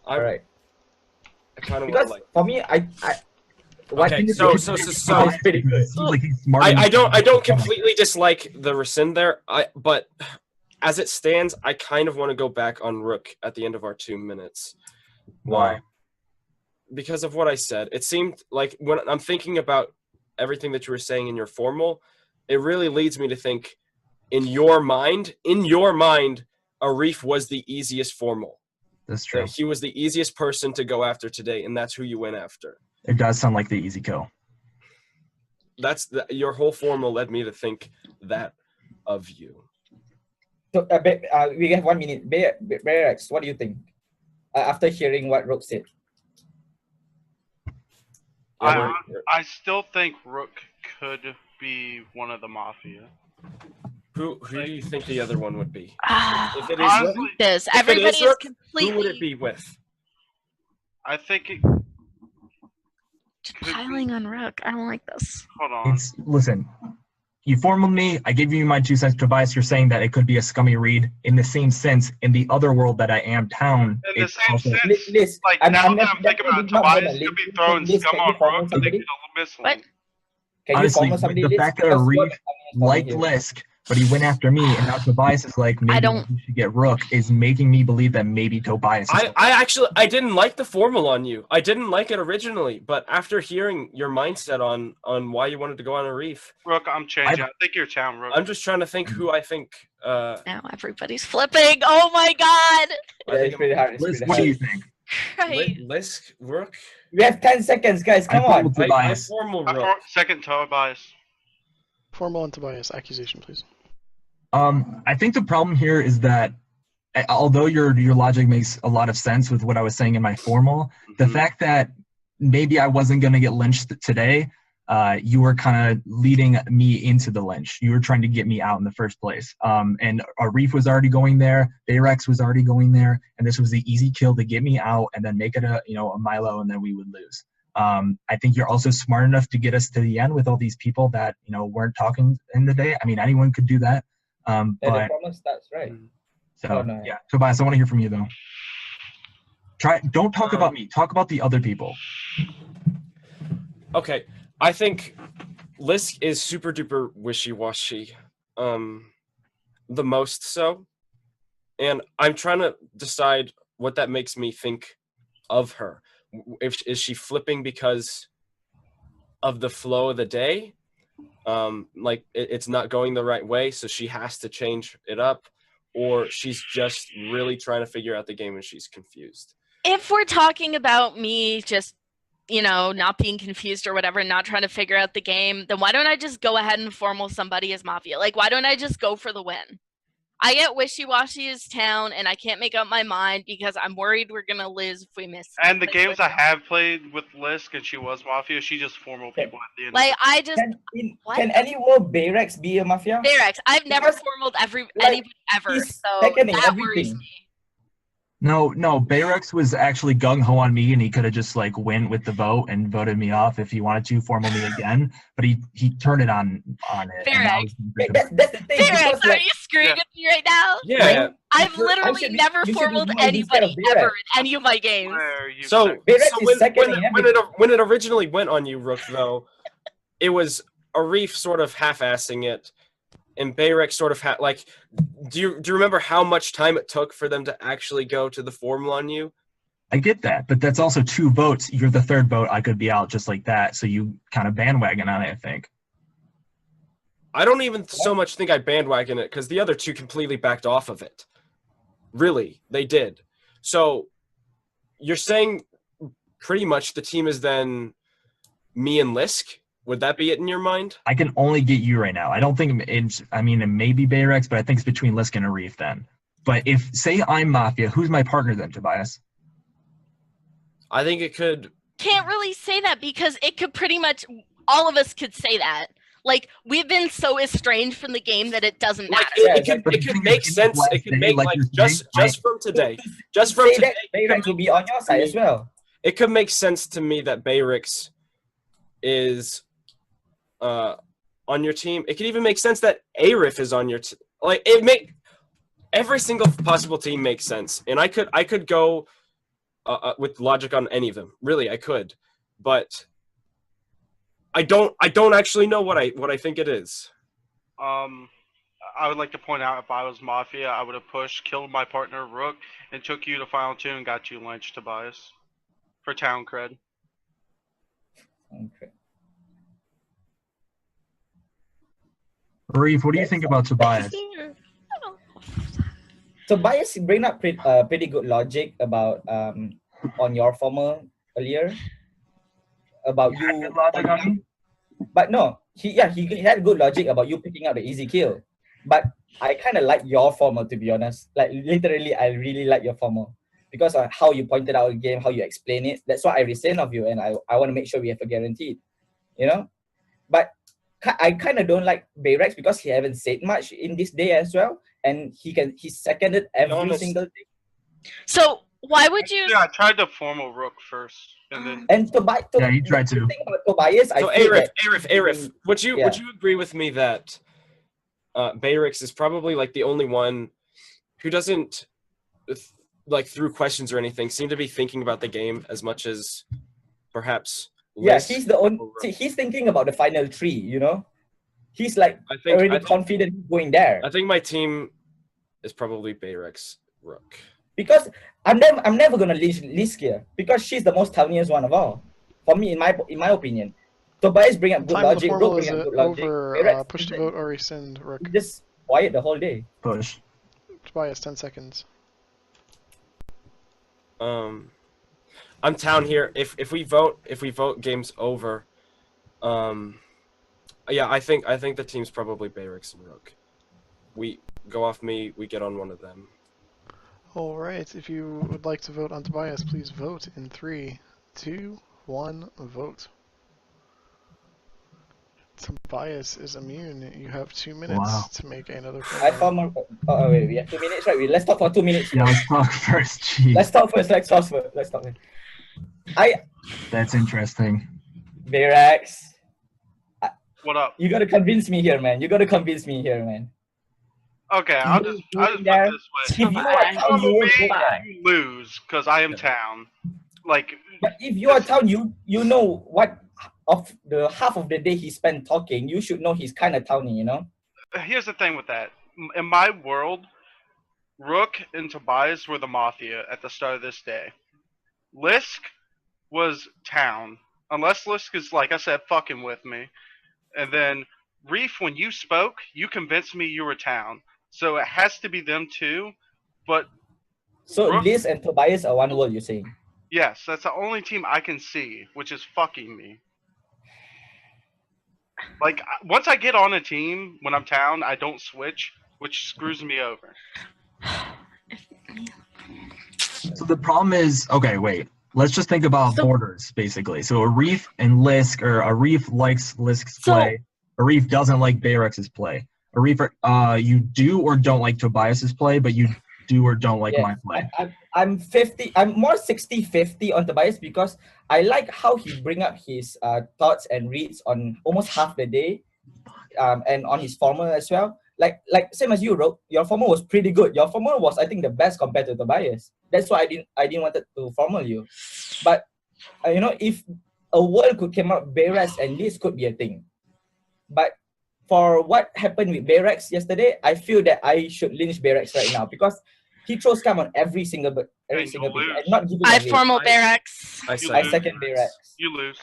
Alright. I kind of want Because to like. for me, Okay, so pretty good. I don't completely dislike the rescind there. But as it stands, I kind of want to go back on Rook at the end of our 2 minutes. Why? Because of what I said. It seemed like when I'm thinking about everything that you were saying in your formal, it really leads me to think in your mind, Arif was the easiest formal. That's true. He was the easiest person to go after today, and that's who you went after. It does sound like the easy kill. Your whole formal led me to think that of you. So we have 1 minute. Berex, what do you think? After hearing what Rook said. I still think Rook could be one of the Mafia. Who do you think the other one would be? If it is everybody is completely. Who would it be with? I think it. Just piling on Rook. I don't like this. Hold on. Listen, you formaled me. I gave you my 2 cents. Tobias, you're saying that it could be a scummy read. In the same sense, in the other world that I am town. In the same sense, like now that I'm thinking about it, Tobias could be throwing scum on Rook. I think it'll miss him. Honestly, the fact that Arif liked Lisk, but he went after me, and now Tobias is like, maybe you should get Rook, is making me believe that maybe Tobias is I didn't like the formal on you. I didn't like it originally, but after hearing your mindset on why you wanted to go on Arif. Rook, I'm changing. I think you're town, Rook. I'm just trying to think who I think. Now everybody's flipping. Oh my god! Yeah, it's pretty hard. What do you think? Right. Lisk, Rook? We have 10 seconds, guys. Come on. I formal Rook. Second Tobias. Formal and Tobias. Accusation, please. I think the problem here is that although your logic makes a lot of sense with what I was saying in my formal, the fact that maybe I wasn't going to get lynched today, you were kind of leading me into the lynch. You were trying to get me out in the first place. And Arif was already going there, Bayrex was already going there, and this was the easy kill to get me out and then make it a Milo, and then we would lose. I think you're also smart enough to get us to the end with all these people that weren't talking in the day. I mean, anyone could do that. The But formal starts, right? so yeah, Tobias, I want to hear from you though. Don't talk about me. Talk about the other people. Okay, I think Lisk is super duper wishy-washy, the most so, and I'm trying to decide what that makes me think of her. Is she flipping because of the flow of the day? Like it's not going the right way, so she has to change it up, or she's just really trying to figure out the game and she's confused. If we're talking about me just, not being confused or whatever, not trying to figure out the game, then why don't I just go ahead and formal somebody as Mafia? Like, why don't I just go for the win? I get wishy-washy as town, and I can't make up my mind because I'm worried we're gonna lose if we miss. And the games I have played with Lisk, and she was Mafia, she just formal people at the end. Like, I just... Can any more Bayrex be a Mafia? Bayrex. I've never formaled anybody ever, so that worries me. No, Bayrex was actually gung-ho on me, and he could have just went with the vote and voted me off if he wanted to formal me again, but he turned it on it. Bayrex. That's the thing. Bayrex, are you screwing with me right now? Yeah. I've literally never formaled anybody ever in any of my games. So when it originally went on you, Rook, though, it was Arif sort of half-assing it, and Bayrex sort of do you remember how much time it took for them to actually go to the formal on you? I get that, but that's also 2 votes. You're the 3rd vote. I could be out just like that, so you kind of bandwagon on it, I think. I don't even so much think I bandwagon it, because the other 2 completely backed off of it. Really, they did. So you're saying pretty much the team is then me and Lisk? Would that be it in your mind? I can only get you right now. I don't think it may be Bayrex, but I think it's between Lisk and Arif then. But if, say I'm Mafia, who's my partner then, Tobias? I think it could... Can't really say that because it could pretty much... All of us could say that. Like, we've been so estranged from the game that it doesn't matter. It could make sense. It could make like just from today. Just from today, Bayrex will be on your side as well. It could make sense to me that Bayrex is on your team. It could even make sense that Arif is on your team. Like, every single possible team makes sense, and I could go with logic on any of them. Really, I could, but I don't actually know what I think it is. I would like to point out, if I was Mafia, I would have pushed, killed my partner Rook, and took you to Final 2 and got you lynched, Tobias, for town cred. Okay. Reef, what do you think about Tobias? Tobias bring up pretty good logic about on your former earlier about you. But no, he had good logic about you picking up the easy kill. But I kind of like your former, to be honest. Like, literally, I really like your former because of how you pointed out the game, how you explain it. That's why I resent of you, and I want to make sure we have a guaranteed, you know. But I kind of don't like Bayrex because he haven't said much in this day as well, and he seconded every single thing. So why would you? Yeah, I tried the formal Rook first, and then Tobias. Yeah, he tried to. Tobias, So Arif, would you agree with me that Bayrex is probably like the only one who doesn't, like, through questions or anything, seem to be thinking about the game as much as perhaps? Yeah, he's the only. He's thinking about the final 3. You know, he's like already confident going there. I think my team is probably Bayrex Rook. Because I'm never gonna list Lisk here because she's the most towniest one of all. For me, in my opinion, Tobias bring up good logic. Rook bring up good logic. Over, push to vote or rescind, Rook. Just quiet the whole day. Push. Tobias, 10 seconds. I'm town here. If we vote, game's over. Yeah, I think the team's probably Bayrex and Rook. We go off me, we get on one of them. Alright, if you would like to vote on Tobias, please vote in 3, 2, 1, vote. Tobias is immune. You have 2 minutes to make another former. Oh wait, we have 2 minutes, right? Let's talk for 2 minutes. Yeah, let's talk first. Jeez. Let's talk first. That's interesting. Bayrex. What up? You gotta convince me here, man. Okay, I'll just put it this way. You lose because I am town. Like, but if you are town, you know what of the half of the day he spent talking. You should know he's kind of towny, you know. Here's the thing with that. In my world, Rook and Tobias were the Mafia at the start of this day. Lisk was town, unless Lisk is, like I said, fucking with me. And then Reef, when you spoke, you convinced me you were town. So it has to be them two, but... So Lisk and Tobias are one world, you're saying? Yes, that's the only team I can see, which is fucking me. Like, once I get on a team, when I'm town, I don't switch, which screws me over. So the problem is, okay, wait. Let's just think about borders, basically. So Arif and Lisk, or Arif likes Lisk's play. Arif doesn't like Bayrex's play. Arif, you do or don't like Tobias's play, but you do or don't like my play. I'm more 60-50 on Tobias because I like how he bring up his thoughts and reads on almost half the day, and on his former as well. Like same as you, Rogue. Your former was pretty good. Your former was, I think, the best compared to Tobias. That's why I didn't want to formal you. But you know, if a world could come out, Bayrex and Lisk could be a thing. But for what happened with Bayrex yesterday, I feel that I should lynch Bayrex right now because he throws scam on every single thing and not giving I formal Bayrex. I second Bayrex. You lose.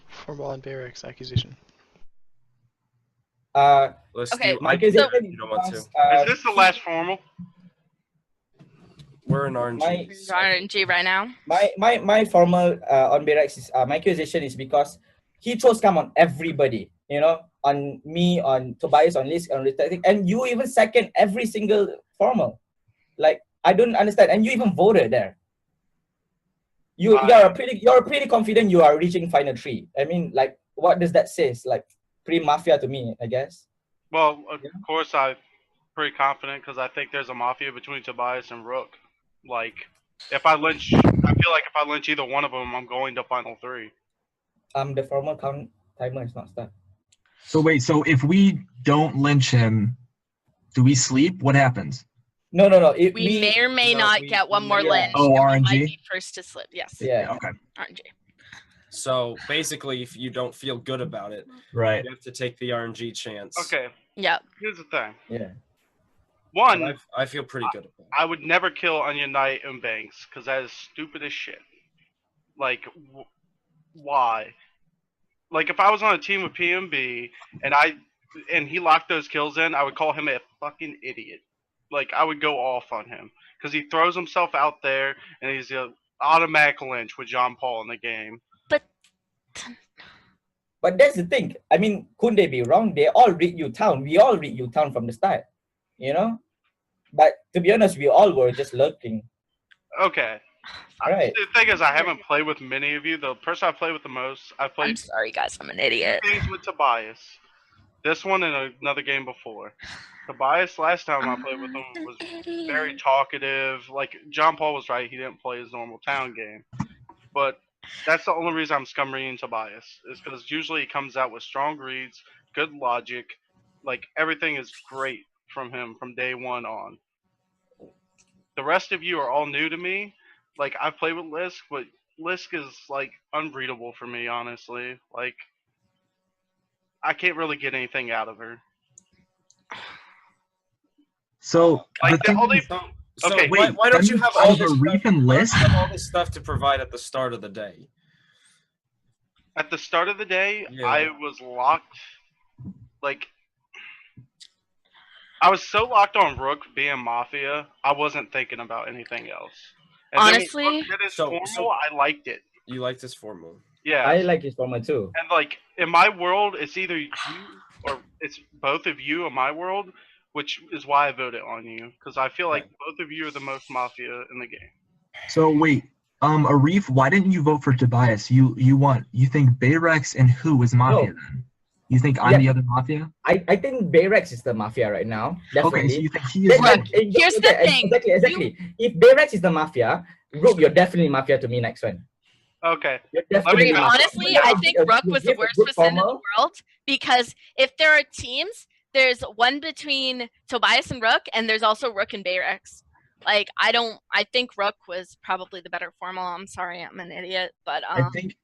Formal on Bayrex accusation. Okay. My accusation. You don't want to. Is this the last formal? We're in RNG. RNG right now. My formal on Bayrex is my accusation is because he throws scam on everybody. You know, on me, on Tobias, on Lisk, on Rita, and you even second every single formal. Like, I don't understand, and you even voted there. You're pretty confident you are reaching final 3. I mean, like, what does that say? Like, pretty Mafia to me, I guess. Well, of course, I'm pretty confident because I think there's a Mafia between Tobias and Rook. Like, if I lynch, I feel like if I lynch either one of them, I'm going to final 3. The formal count timer is not start. So wait, so if we don't lynch him, do we sleep? What happens? No. We may or may not get one more lynch. Oh, and we RNG? might be first to slip. Yes. Yeah. Okay. RNG. So basically, if you don't feel good about it, right, you have to take the RNG chance. Okay. Yeah. Here's the thing. Yeah. One, I feel pretty good about it. I would never kill Onion Knight and Banks because that is stupid as shit. Like, why? Like, if I was on a team with PMB and he locked those kills in, I would call him a fucking idiot. Like, I would go off on him because he throws himself out there and he's an automatic lynch with John Paul in the game. But that's the thing. I mean, couldn't they be wrong? They all read you town. We all read you town from the start, you know. But to be honest, we all were just lurking. Okay. Right. The thing is, I haven't played with many of you. The person I played with the most, I played. I'm sorry, guys. I'm an idiot. Things with Tobias. This one and another game before. Tobias, last time I played with him, was very talkative. Like, John Paul was right. He didn't play his normal town game. But that's the only reason I'm scum reading Tobias. Is because usually he comes out with strong reads, good logic. Like, everything is great from him from day one on. The rest of you are all new to me. Like, I've played with Lisk, but Lisk is, like, unreadable for me, honestly. Like, I can't really get anything out of her. So, Like, the only... So Okay, why don't you have all this Reef and Lisk? all this stuff to provide at the start of the day? At the start of the day, Yeah. I was locked. Like, I was so locked on Rook being Mafia, I wasn't thinking about anything else. And Honestly, then when Rook did his formal, I liked it. You like this formal? Yeah. I like his format too. And like in my world, it's either you or it's both of you in my world, which is why I voted on you because I feel like both of you are the most Mafia in the game. So wait, Arif, why didn't you vote for Tobias? You think Bayrex and who is Mafia then? You think I'm the other Mafia? I think Bayrex is the Mafia right now. Definitely. Okay, so you think he is? Here's the thing. Exactly. If Bayrex is the Mafia, Rook, you're definitely Mafia to me next one. Okay. Honestly, I think Rook was the worst person in the world because if there are teams, there's one between Tobias and Rook, and there's also Rook and Bayrex. Like, I think Rook was probably the better formal. I'm sorry, I'm an idiot, but I think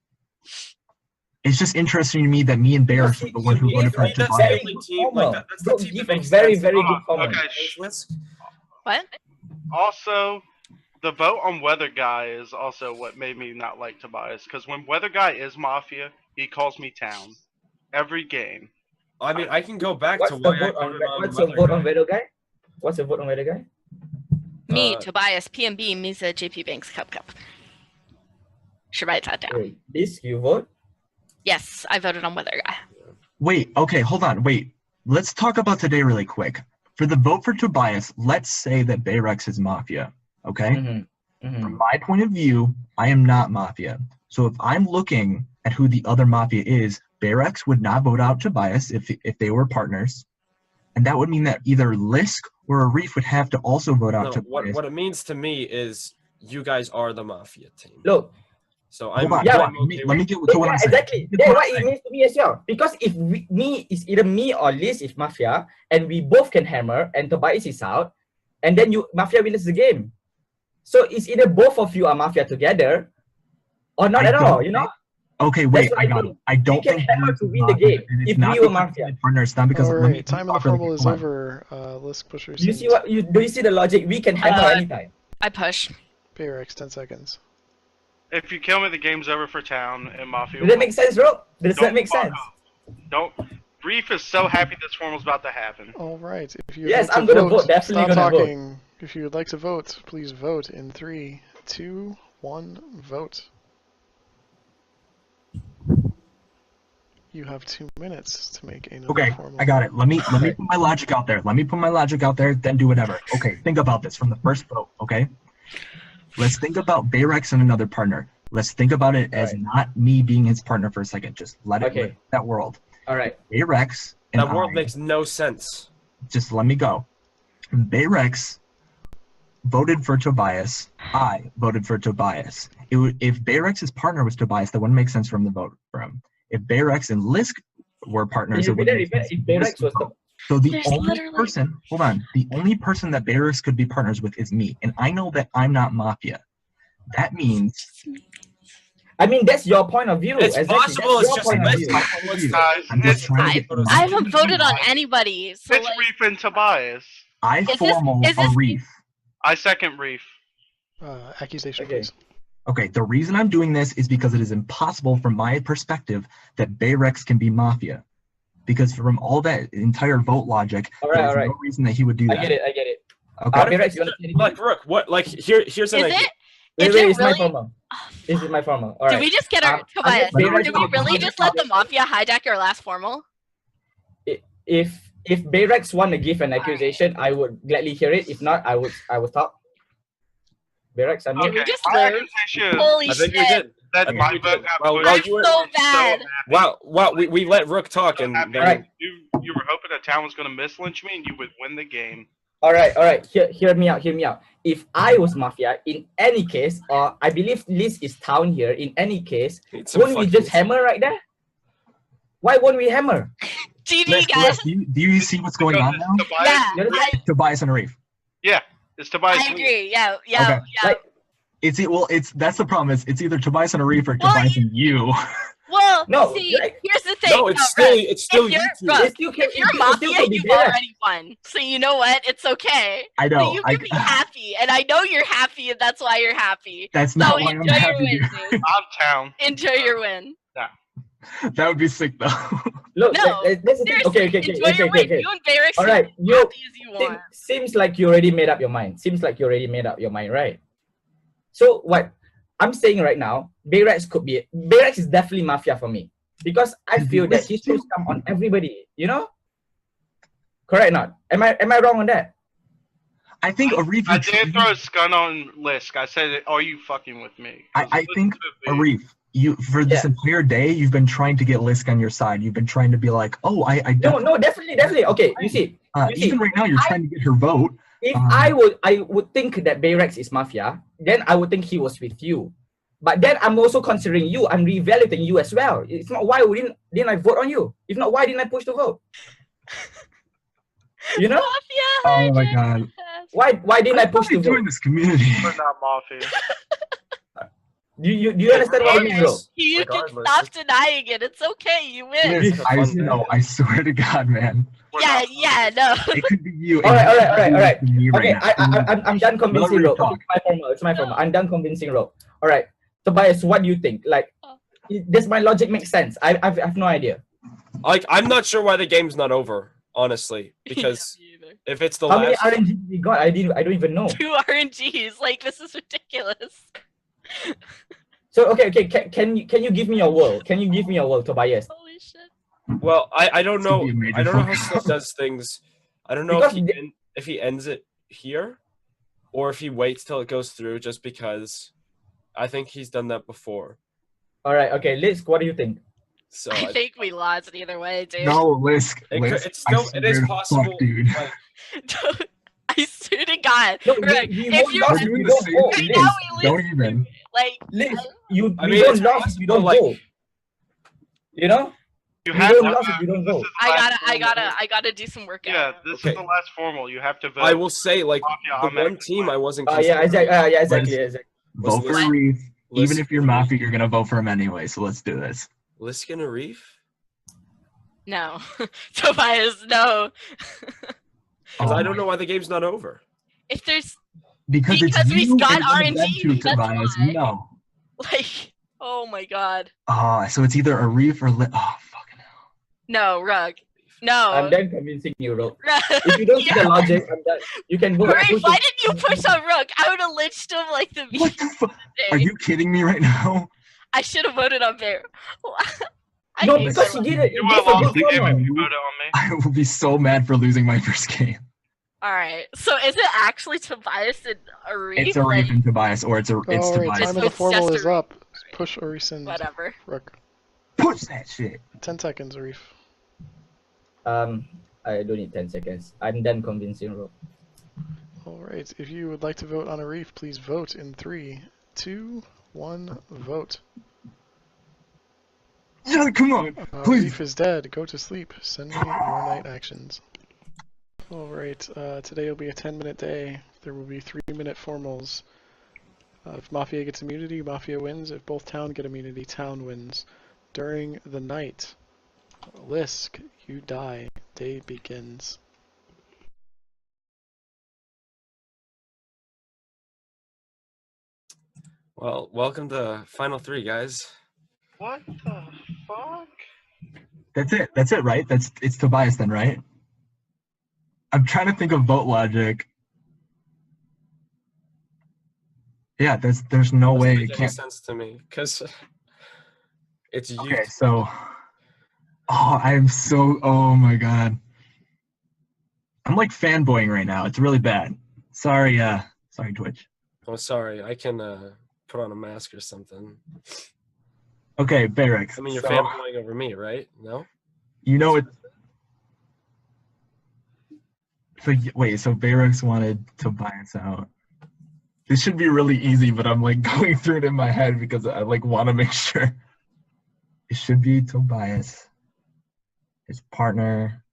it's just interesting to me that me and Bayrex are the one who voted for Tobias. That's the team that makes very, sense. very good formal. Okay. What? Also, the vote on Weather Guy is also what made me not like Tobias. Because when Weather Guy is Mafia, he calls me town. Every game. I mean, I can go back What's to the why vote I on voted on What's the Weather vote Guy. on Weather Guy? What's the vote on Weather Guy? Me, Tobias, PMB, Misa, JP Banks, Cup. Should write that down. Wait, this you vote? Yes, I voted on Weather Guy. Wait, okay, hold on, wait. Let's talk about today really quick. For the vote for Tobias, let's say that Bayrex is Mafia, okay? From my point of view, I am not Mafia. So if I'm looking at who the other Mafia is, Bayrex would not vote out Tobias if they were partners. And that would mean that either Lisk or Arif would have to also vote out Tobias. What it means to me is you guys are the Mafia team. Look. So Hold I'm. on, I'm let me get to what I'm saying. Exactly. That's what it means to me as well. Because if me is either me or Liz is Mafia, and we both can hammer, and Tobias is out, and then Mafia wins the game. So it's either both of you are Mafia together, or not at all. You know. Okay, wait, I got it. I don't think hammer to win the game. If we were Mafia. Partners, not because Alright, time of the formal is over. Lisk pushers. You see do you see the logic? We can hammer anytime. I push. Bayrex, 10 seconds. If you kill me, the game's over for town and Mafia. Does that make sense, bro? Does that make sense? Don't. Reef is so happy this formal's about to happen. All right. If you Yes, would like I'm to gonna vote. Definitely stop gonna talking. vote. If you would like to vote, please vote in 3, 2, 1, vote. You have 2 minutes to make another Okay, formal. I got it. Let me put my logic out there. Let me put my logic out there, then do whatever. Okay, think about this from the first vote, okay? Let's think about Bayrex and another partner. Let's think about it as not me being his partner for a second. Just let it live that world. All right. Bayrex. That world makes no sense. Just let me go. Bayrex voted for Tobias. I voted for Tobias. If Bayrex's partner was Tobias, that wouldn't make sense for him to vote for him. If Bayrex and Lisk were partners, it wouldn't make sense. If Bayrex was the So the only person, hold on, the only person that Bayrex could be partners with is me, and I know that I'm not Mafia. That means. I mean, that's your point of view. It's possible. It's just I haven't voted on anybody. So It's Reef and Tobias. I formal a Reef. I second Reef. Accusation, please. Okay, the reason I'm doing this is because it is impossible from my perspective that Bayrex can be Mafia. Because from all that entire vote logic, there's no reason that he would do that. I get it. Okay. Like, Rook, what? Like, here's an idea. It's my formal. This is my formal. All right. Did we just get our Tobias? Did we really just let the Mafia hijack our last formal? If Bayrex want to give an accusation, I would gladly hear it. If not, I would talk. Bayrex, I'm okay. Holy I think shit. we did. That's my vote. I'm so bad. Wow, we let Rook talk, and then you were hoping that town was going to mislynch me, and you would win the game. All right. Hear me out. If I was Mafia, in any case, or I believe Liz is town here, in any case, won't we just hammer right there? Why won't we hammer? GG, guys. Do you see what's going on now? Yeah. Tobias and Reef. Yeah, it's Tobias. I agree. Yeah. Okay. That's the problem. It's either Tobias and Reef or Tobias and you. Well, no, see, here's the thing. No, it's still you two. If you're Mafia, you've already won. So you know what? It's okay. I know. So you can be happy, and I know you're happy, and that's why you're happy. That's not why I'm happy. I'm town. Enjoy your win. Yeah. That would be sick, though. Look, no, okay. Enjoy your win. You and Bayrex all right, happy as you want. Seems like you already made up your mind. Right? So what I'm saying right now, Bayrex is definitely Mafia for me because I feel that he throws scum on everybody. You know? Correct? Not? Am I wrong on that? I think Arif. I did throw a scun on Lisk. I said, "Are you fucking with me?" I think Arif. You for this entire day, you've been trying to get Lisk on your side. You've been trying to be like, "Oh, I no, definitely. Okay, you see, even right now, you're trying to get her vote." If I would think that Bayrex is Mafia, then I would think he was with you. But then I'm also considering you. I'm reevaluating you as well. It's not why didn't I vote on you. If not, why didn't I push the vote? You know? Mafia. Oh my god. Why didn't I push the vote? Doing this community. We're not Mafia. Do you understand what I mean, bro? You can stop denying it. It's okay. You win. I swear to God, man. Yeah, no. It could be you. All right. Okay, I'm done convincing Ro. It's my formal. I'm done convincing Ro. All right, Tobias, what do you think? Like, does my logic make sense? I have no idea. Like, I'm not sure why the game's not over, honestly, because if it's the how last. How many RNGs we got? I don't even know. 2 RNGs. Like, this is ridiculous. So okay. Can you give me your world? Can you give me your world, Tobias? Holy shit. Well, I don't know. I don't know how Slick does things. I don't know if he ends it here, or if he waits till it goes through. Just because, I think he's done that before. All right. Okay, Liz, what do you think? So I think we lost either way, dude. No, Lisk. It is possible. Dude. I swear to God. No, Greg, if you don't doing the same thing. Don't even. Like, Liz, you it's don't lost if you don't like, vote. You know? You don't lost if you don't vote. I gotta do some work. Yeah, this is the last formal. You have to vote. I will say, like, the one team I wasn't. Exactly. Vote for Reef. Even if you're Mafia, you're gonna vote for him anyway. So let's do this. Lisk and Reef? No, Tobias, no. Because I don't know why the game's not over. If there's because we got RNG, that's Tobias. why. No. Like, oh my God. So it's either a Reef or fucking hell. No, Rug. No. I'm done convincing you, Rug. If you don't see the logic, I'm done. You can vote. Right, why didn't you push on Rug? I would have lynched him like the What the fuck? Are you kidding me right now? I should have voted on Bear. No, because you did it. You would have lost the game if you voted on me. I will be so mad for losing my first game. Alright, so is it actually Tobias and Arif? It's a Reef and Tobias, or it's Tobias. Time of the formal is up. Push Arif and whatever. Rook. Push that shit. 10 seconds, Arif. I don't need 10 seconds. I'm done convincing Rob. Alright, if you would like to vote on Arif, please vote in 3, 2, 1, vote. Yeah, come on, please. Arif is dead. Go to sleep. Send me your night actions. Alright, today will be a 10-minute day. There will be 3-minute formals. If Mafia gets immunity, Mafia wins. If both Town get immunity, Town wins. During the night, Lisk, you die. Day begins. Well, welcome to Final 3, guys. What the fuck? That's it, right? It's Tobias then, right? I'm trying to think of vote logic. Yeah, there's no way it Doesn't make any can't. sense to me because it's you. Okay, so oh my god. I'm like fanboying right now. It's really bad. Sorry, Twitch. Oh, sorry. I can put on a mask or something. Okay, Barracks. I mean, you're so, fanboying over me, right? No? You know it. So wait, so Barracks wanted Tobias out. This should be really easy, but I'm like going through it in my head because I like want to make sure. It should be Tobias. His partner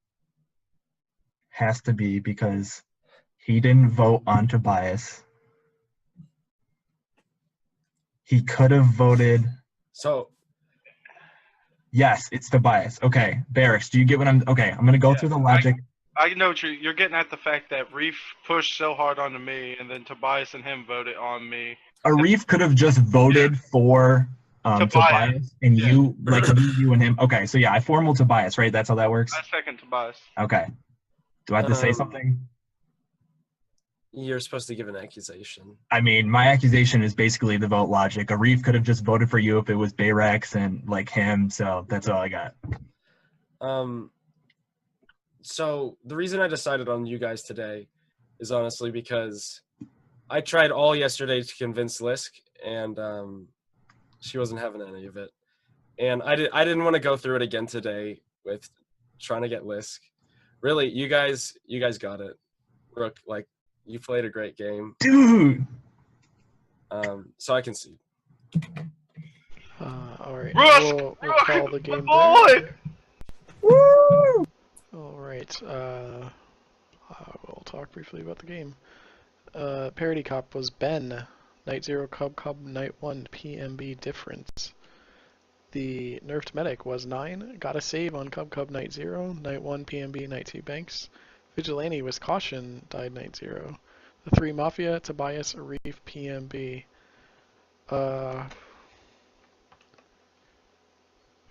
has to be because he didn't vote on Tobias. He could have voted. So. Yes, it's Tobias. Okay, Barracks, do you get what I'm? Okay, I'm gonna go through the logic. I know what you're getting at, the fact that Reef pushed so hard onto me, and then Tobias and him voted on me. Arif could have just voted for Tobias, and you, like you and him. Okay, so yeah, I formal Tobias, right? That's how that works? I second Tobias. Okay. Do I have to say something? You're supposed to give an accusation. I mean, my accusation is basically the vote logic. Arif could have just voted for you if it was Bayrex and like him, so that's all I got. So the reason I decided on you guys today is honestly because I tried all yesterday to convince Lisk, and she wasn't having any of it. And I didn't want to go through it again today with trying to get Lisk. Really, you guys got it. Rook, like, you played a great game. Dude! So I can see. Alright, Rusk! we'll call the game boy! there. Woo! Alright, we'll talk briefly about the game. Parity Cop was Ben. Night 0 Cub, Night 1 PMB difference. The nerfed medic was 9. Got a save on Cub, Night 0. Night 1 PMB, Night 2 Banks. Vigilante was Caution, died Night 0. The 3 Mafia, Tobias, Arif, PMB. It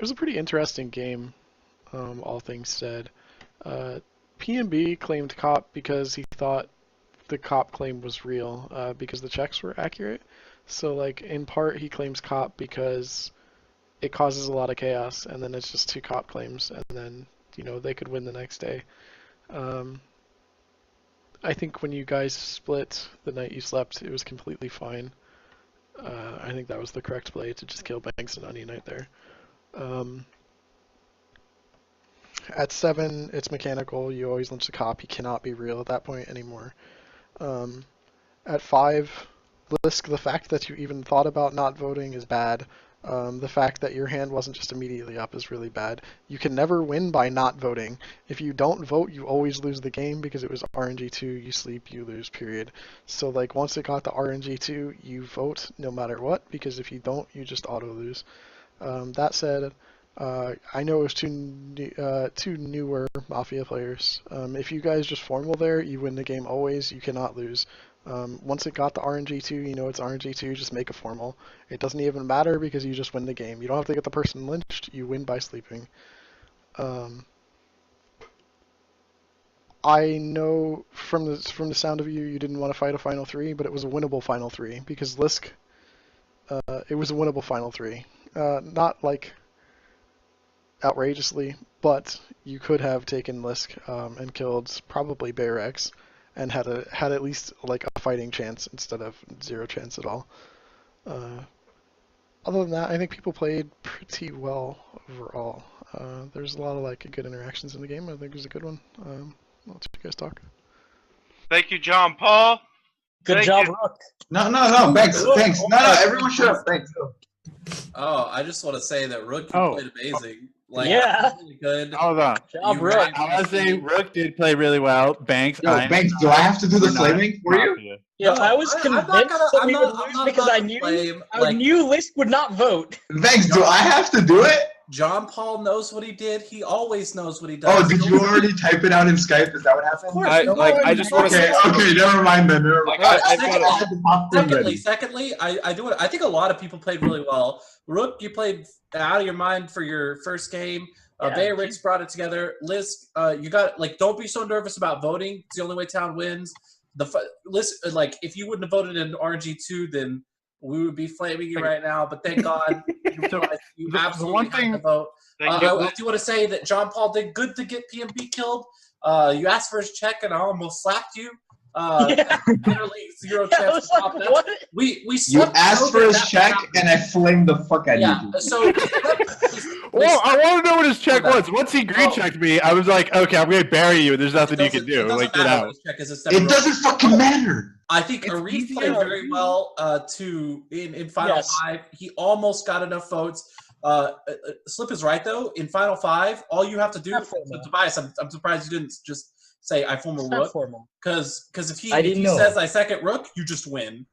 was a pretty interesting game, all things said. PMB claimed cop because he thought the cop claim was real, because the checks were accurate. So, like, in part, he claims cop because it causes a lot of chaos, and then it's just 2 cop claims, and then, you know, they could win the next day. I think when you guys split the night you slept, it was completely fine. I think that was the correct play, to just kill Banks and Onion Knight there. At 7, it's mechanical. You always lynch the cop. He cannot be real at that point anymore. At 5, Lisk, the fact that you even thought about not voting is bad. The fact that your hand wasn't just immediately up is really bad. You can never win by not voting. If you don't vote, you always lose the game because it was RNG2, you sleep, you lose, period. So, like, once it got to RNG2, you vote no matter what, because if you don't, you just auto-lose. That said, I know it was two newer Mafia players. If you guys just formal there, you win the game always, you cannot lose. Once it got to RNG2, you know it's RNG2, just make a formal. It doesn't even matter because you just win the game. You don't have to get the person lynched, you win by sleeping. I know from the sound of you, you didn't want to fight a Final 3, but it was a winnable Final 3, because Lisk, it was a winnable Final 3. Not, like, outrageously, but you could have taken Lisk and killed probably Bayrex, and had at least like a fighting chance instead of 0 chance at all. Other than that, I think people played pretty well overall. There's a lot of like good interactions in the game. I think it was a good one. I'll let you guys talk. Thank you, John Paul. Good Thank job, you. Rook. No, thanks. No, everyone shut up. Thanks. Oh, I just want to say that Rook, you played amazing. Like, Yeah. really good. Hold on. Job, Rook. I was saying Rook did play really well. Banks. Yo, Banks, do I have to do the flaming for you? Yeah, No, I was convinced that we would lose because I knew Lisk would not vote. Banks, do I have to do it? John Paul knows what he did. He always knows what he does. Oh, did you already type it out in Skype? Is that what happened? Of course. I just want to say. Okay, never mind then. Never mind. Secondly, I think a lot of people played really well. Rook, you played out of your mind for your first game. Ricks brought it together. Liz, you got don't be so nervous about voting. It's the only way town wins. Liz, if you wouldn't have voted in RNG2, then we would be flaming you right now. But thank God you absolutely had to vote. I do want to say that John Paul did good to get PMB killed. You asked for his check, and I almost slapped you. Literally 0 chance to pop that. You asked for his check, and I flamed the fuck out of you. So. Well, I want to know what his check was. Once he green checked me, I was like, okay, I'm going to bury you. There's nothing you can do. Like, get out. It doesn't fucking matter. I think Arif played very well in Final 5. He almost got enough votes. Slip is right, though. In Final 5, all you have to do... So, Tobias, I'm surprised you didn't just say, I form a Rook. Because if he says, I second Rook, you just win.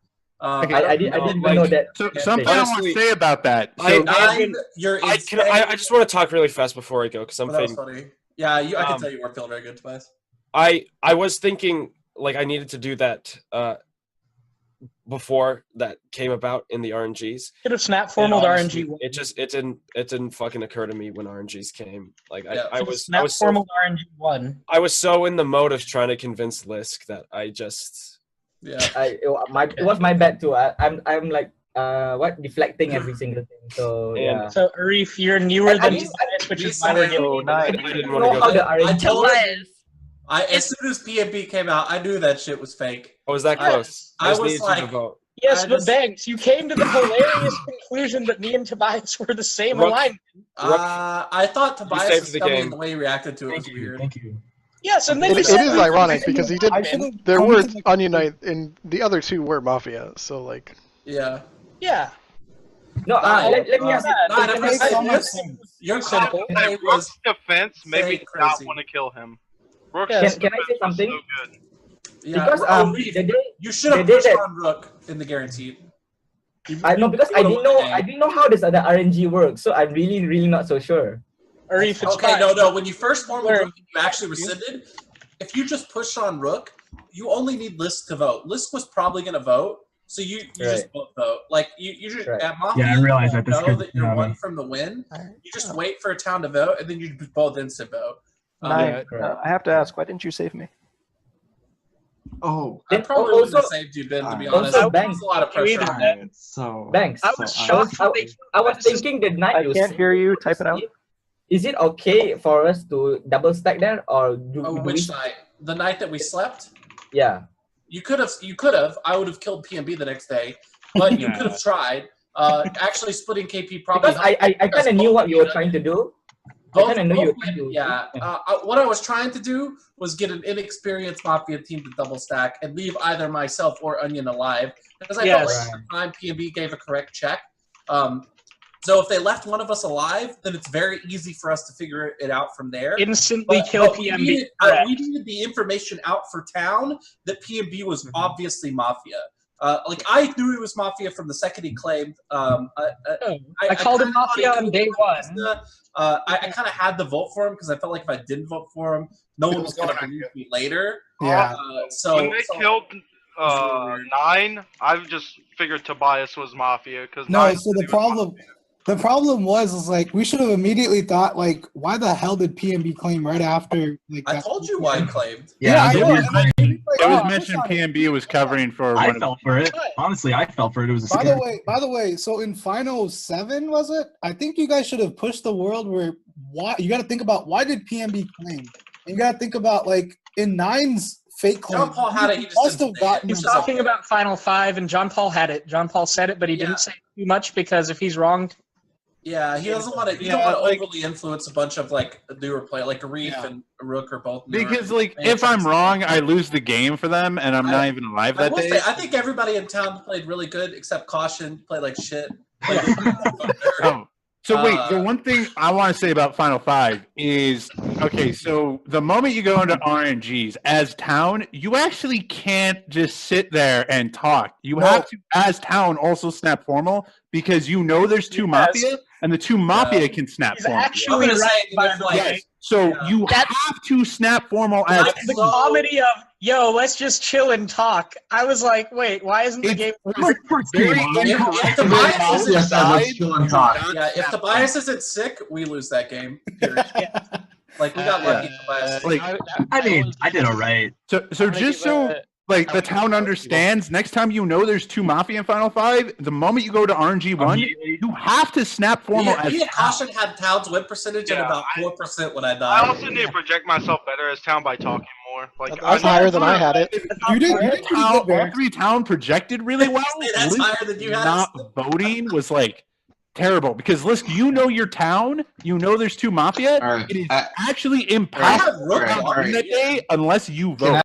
I didn't know that. So, something I want to say about that. So, I just want to talk really fast before I go because I'm fading. Funny. Yeah, I can tell you weren't feeling very good, Tobias. I was thinking I needed to do that before that came about in the RNGs. Could have snap formaled RNG. It didn't fucking occur to me when RNGs came. I was formaled RNG 1. I was so in the mode of trying to convince Lisk that I just. Yeah, it was my bad too. I'm deflecting every single thing. So yeah. So Arif, you're newer than Tobias, which is why we're getting. I didn't want to go there. As soon as PMB came out, I knew that shit was fake. I was that close. I was like, yes, but Banks, you came to the hilarious conclusion that me and Tobias were the same alignment. I thought Tobias was the way he reacted to it was weird. Thank you. Yes, and then it is ironic because he did. There were Onion Knight, and the other two were Mafia. So like. Yeah. Yeah. No, let me ask you. Your simple. In Rook's defense, maybe not want to kill him. Rook's can I say something? So good. Yeah, because you should have pushed on Rook in the guaranteed. No, because I didn't know how this other RNG works, so I'm really not so sure. Okay, no. When you first formed the Rook, you actually rescinded. If you just push on Rook, you only need Lisk to vote. Lisk was probably going to vote, so you just both vote. Like you just at Mafia, I realize that. Know that you're one from the win. You just wait for a town to vote, and then you both instant vote. I have to ask, why didn't you save me? Oh, I probably wouldn't have saved you, Ben. To be honest, also, Banks, a lot of pressure on you. Banks, I was thinking the night I can't hear you. Type it out. Is it okay for us to double stack there, or which night? The night that we slept? Yeah. You could have. I would have killed PMB the next day, but you could have tried. Actually, splitting KP probably. Because I kind of knew what you were trying to do. What I was trying to do was get an inexperienced Mafia team to double stack and leave either myself or Onion alive, because I felt like at the time PMB gave a correct check. So if they left one of us alive, then it's very easy for us to figure it out from there. Instantly kill PMB. We needed the information out for town that PMB was obviously Mafia. I knew he was Mafia from the second he claimed. I called him Mafia on day one. I kind of had to vote for him because I felt like if I didn't vote for him, no one was going to believe me later. Yeah. When they killed 9, I just figured Tobias was Mafia because so the problem was like we should have immediately thought like why the hell did PMB claim right after like I told you why he claimed. Yeah, it was mentioned PMB was covering for. I fell for it. Honestly, I fell for it. It was a By the way, so in Final 7 was it? I think you guys should have pushed the world where why you got to think about why did PMB claim? And you got to think about like in 9's fake claim. John Paul had it. He must have gotten. He's talking about Final 5, and John Paul had it. John Paul said it, but he didn't say too much because if he's wrong. Yeah, he doesn't want to. You don't want to overly influence a bunch of like newer players, like Reef and Rook are both. Because like, if I'm wrong, I lose the game for them, and I'm not even alive that day. I think everybody in town played really good, except Caution played like shit. So wait, the one thing I want to say about Final Five is, okay, so the moment you go into RNGs as town, you actually can't just sit there and talk. You have to, as town, also snap formal, because you know there's two Mafia, and the two Mafia can snap formal. Actually, right, by the way. So you have to snap formal as the comedy of, yo, let's just chill and talk. I was like, wait, why isn't the game If the bias isn't sick, we lose that game. Like we got lucky. I mean, I did all right. So just so like the town understands, next time you know there's two Mafia in Final Five, the moment you go to RNG 1, you have to snap formal as Me and Caution had Town's win percentage at about 4% when I died. I also need to project myself better as Town by talking more. Like that's higher than I had it. You did all three town projected really well. That's higher than you had. Not voting was like terrible because Lisk, you know your town, you know there's two Mafia. It is actually impossible that day unless you vote.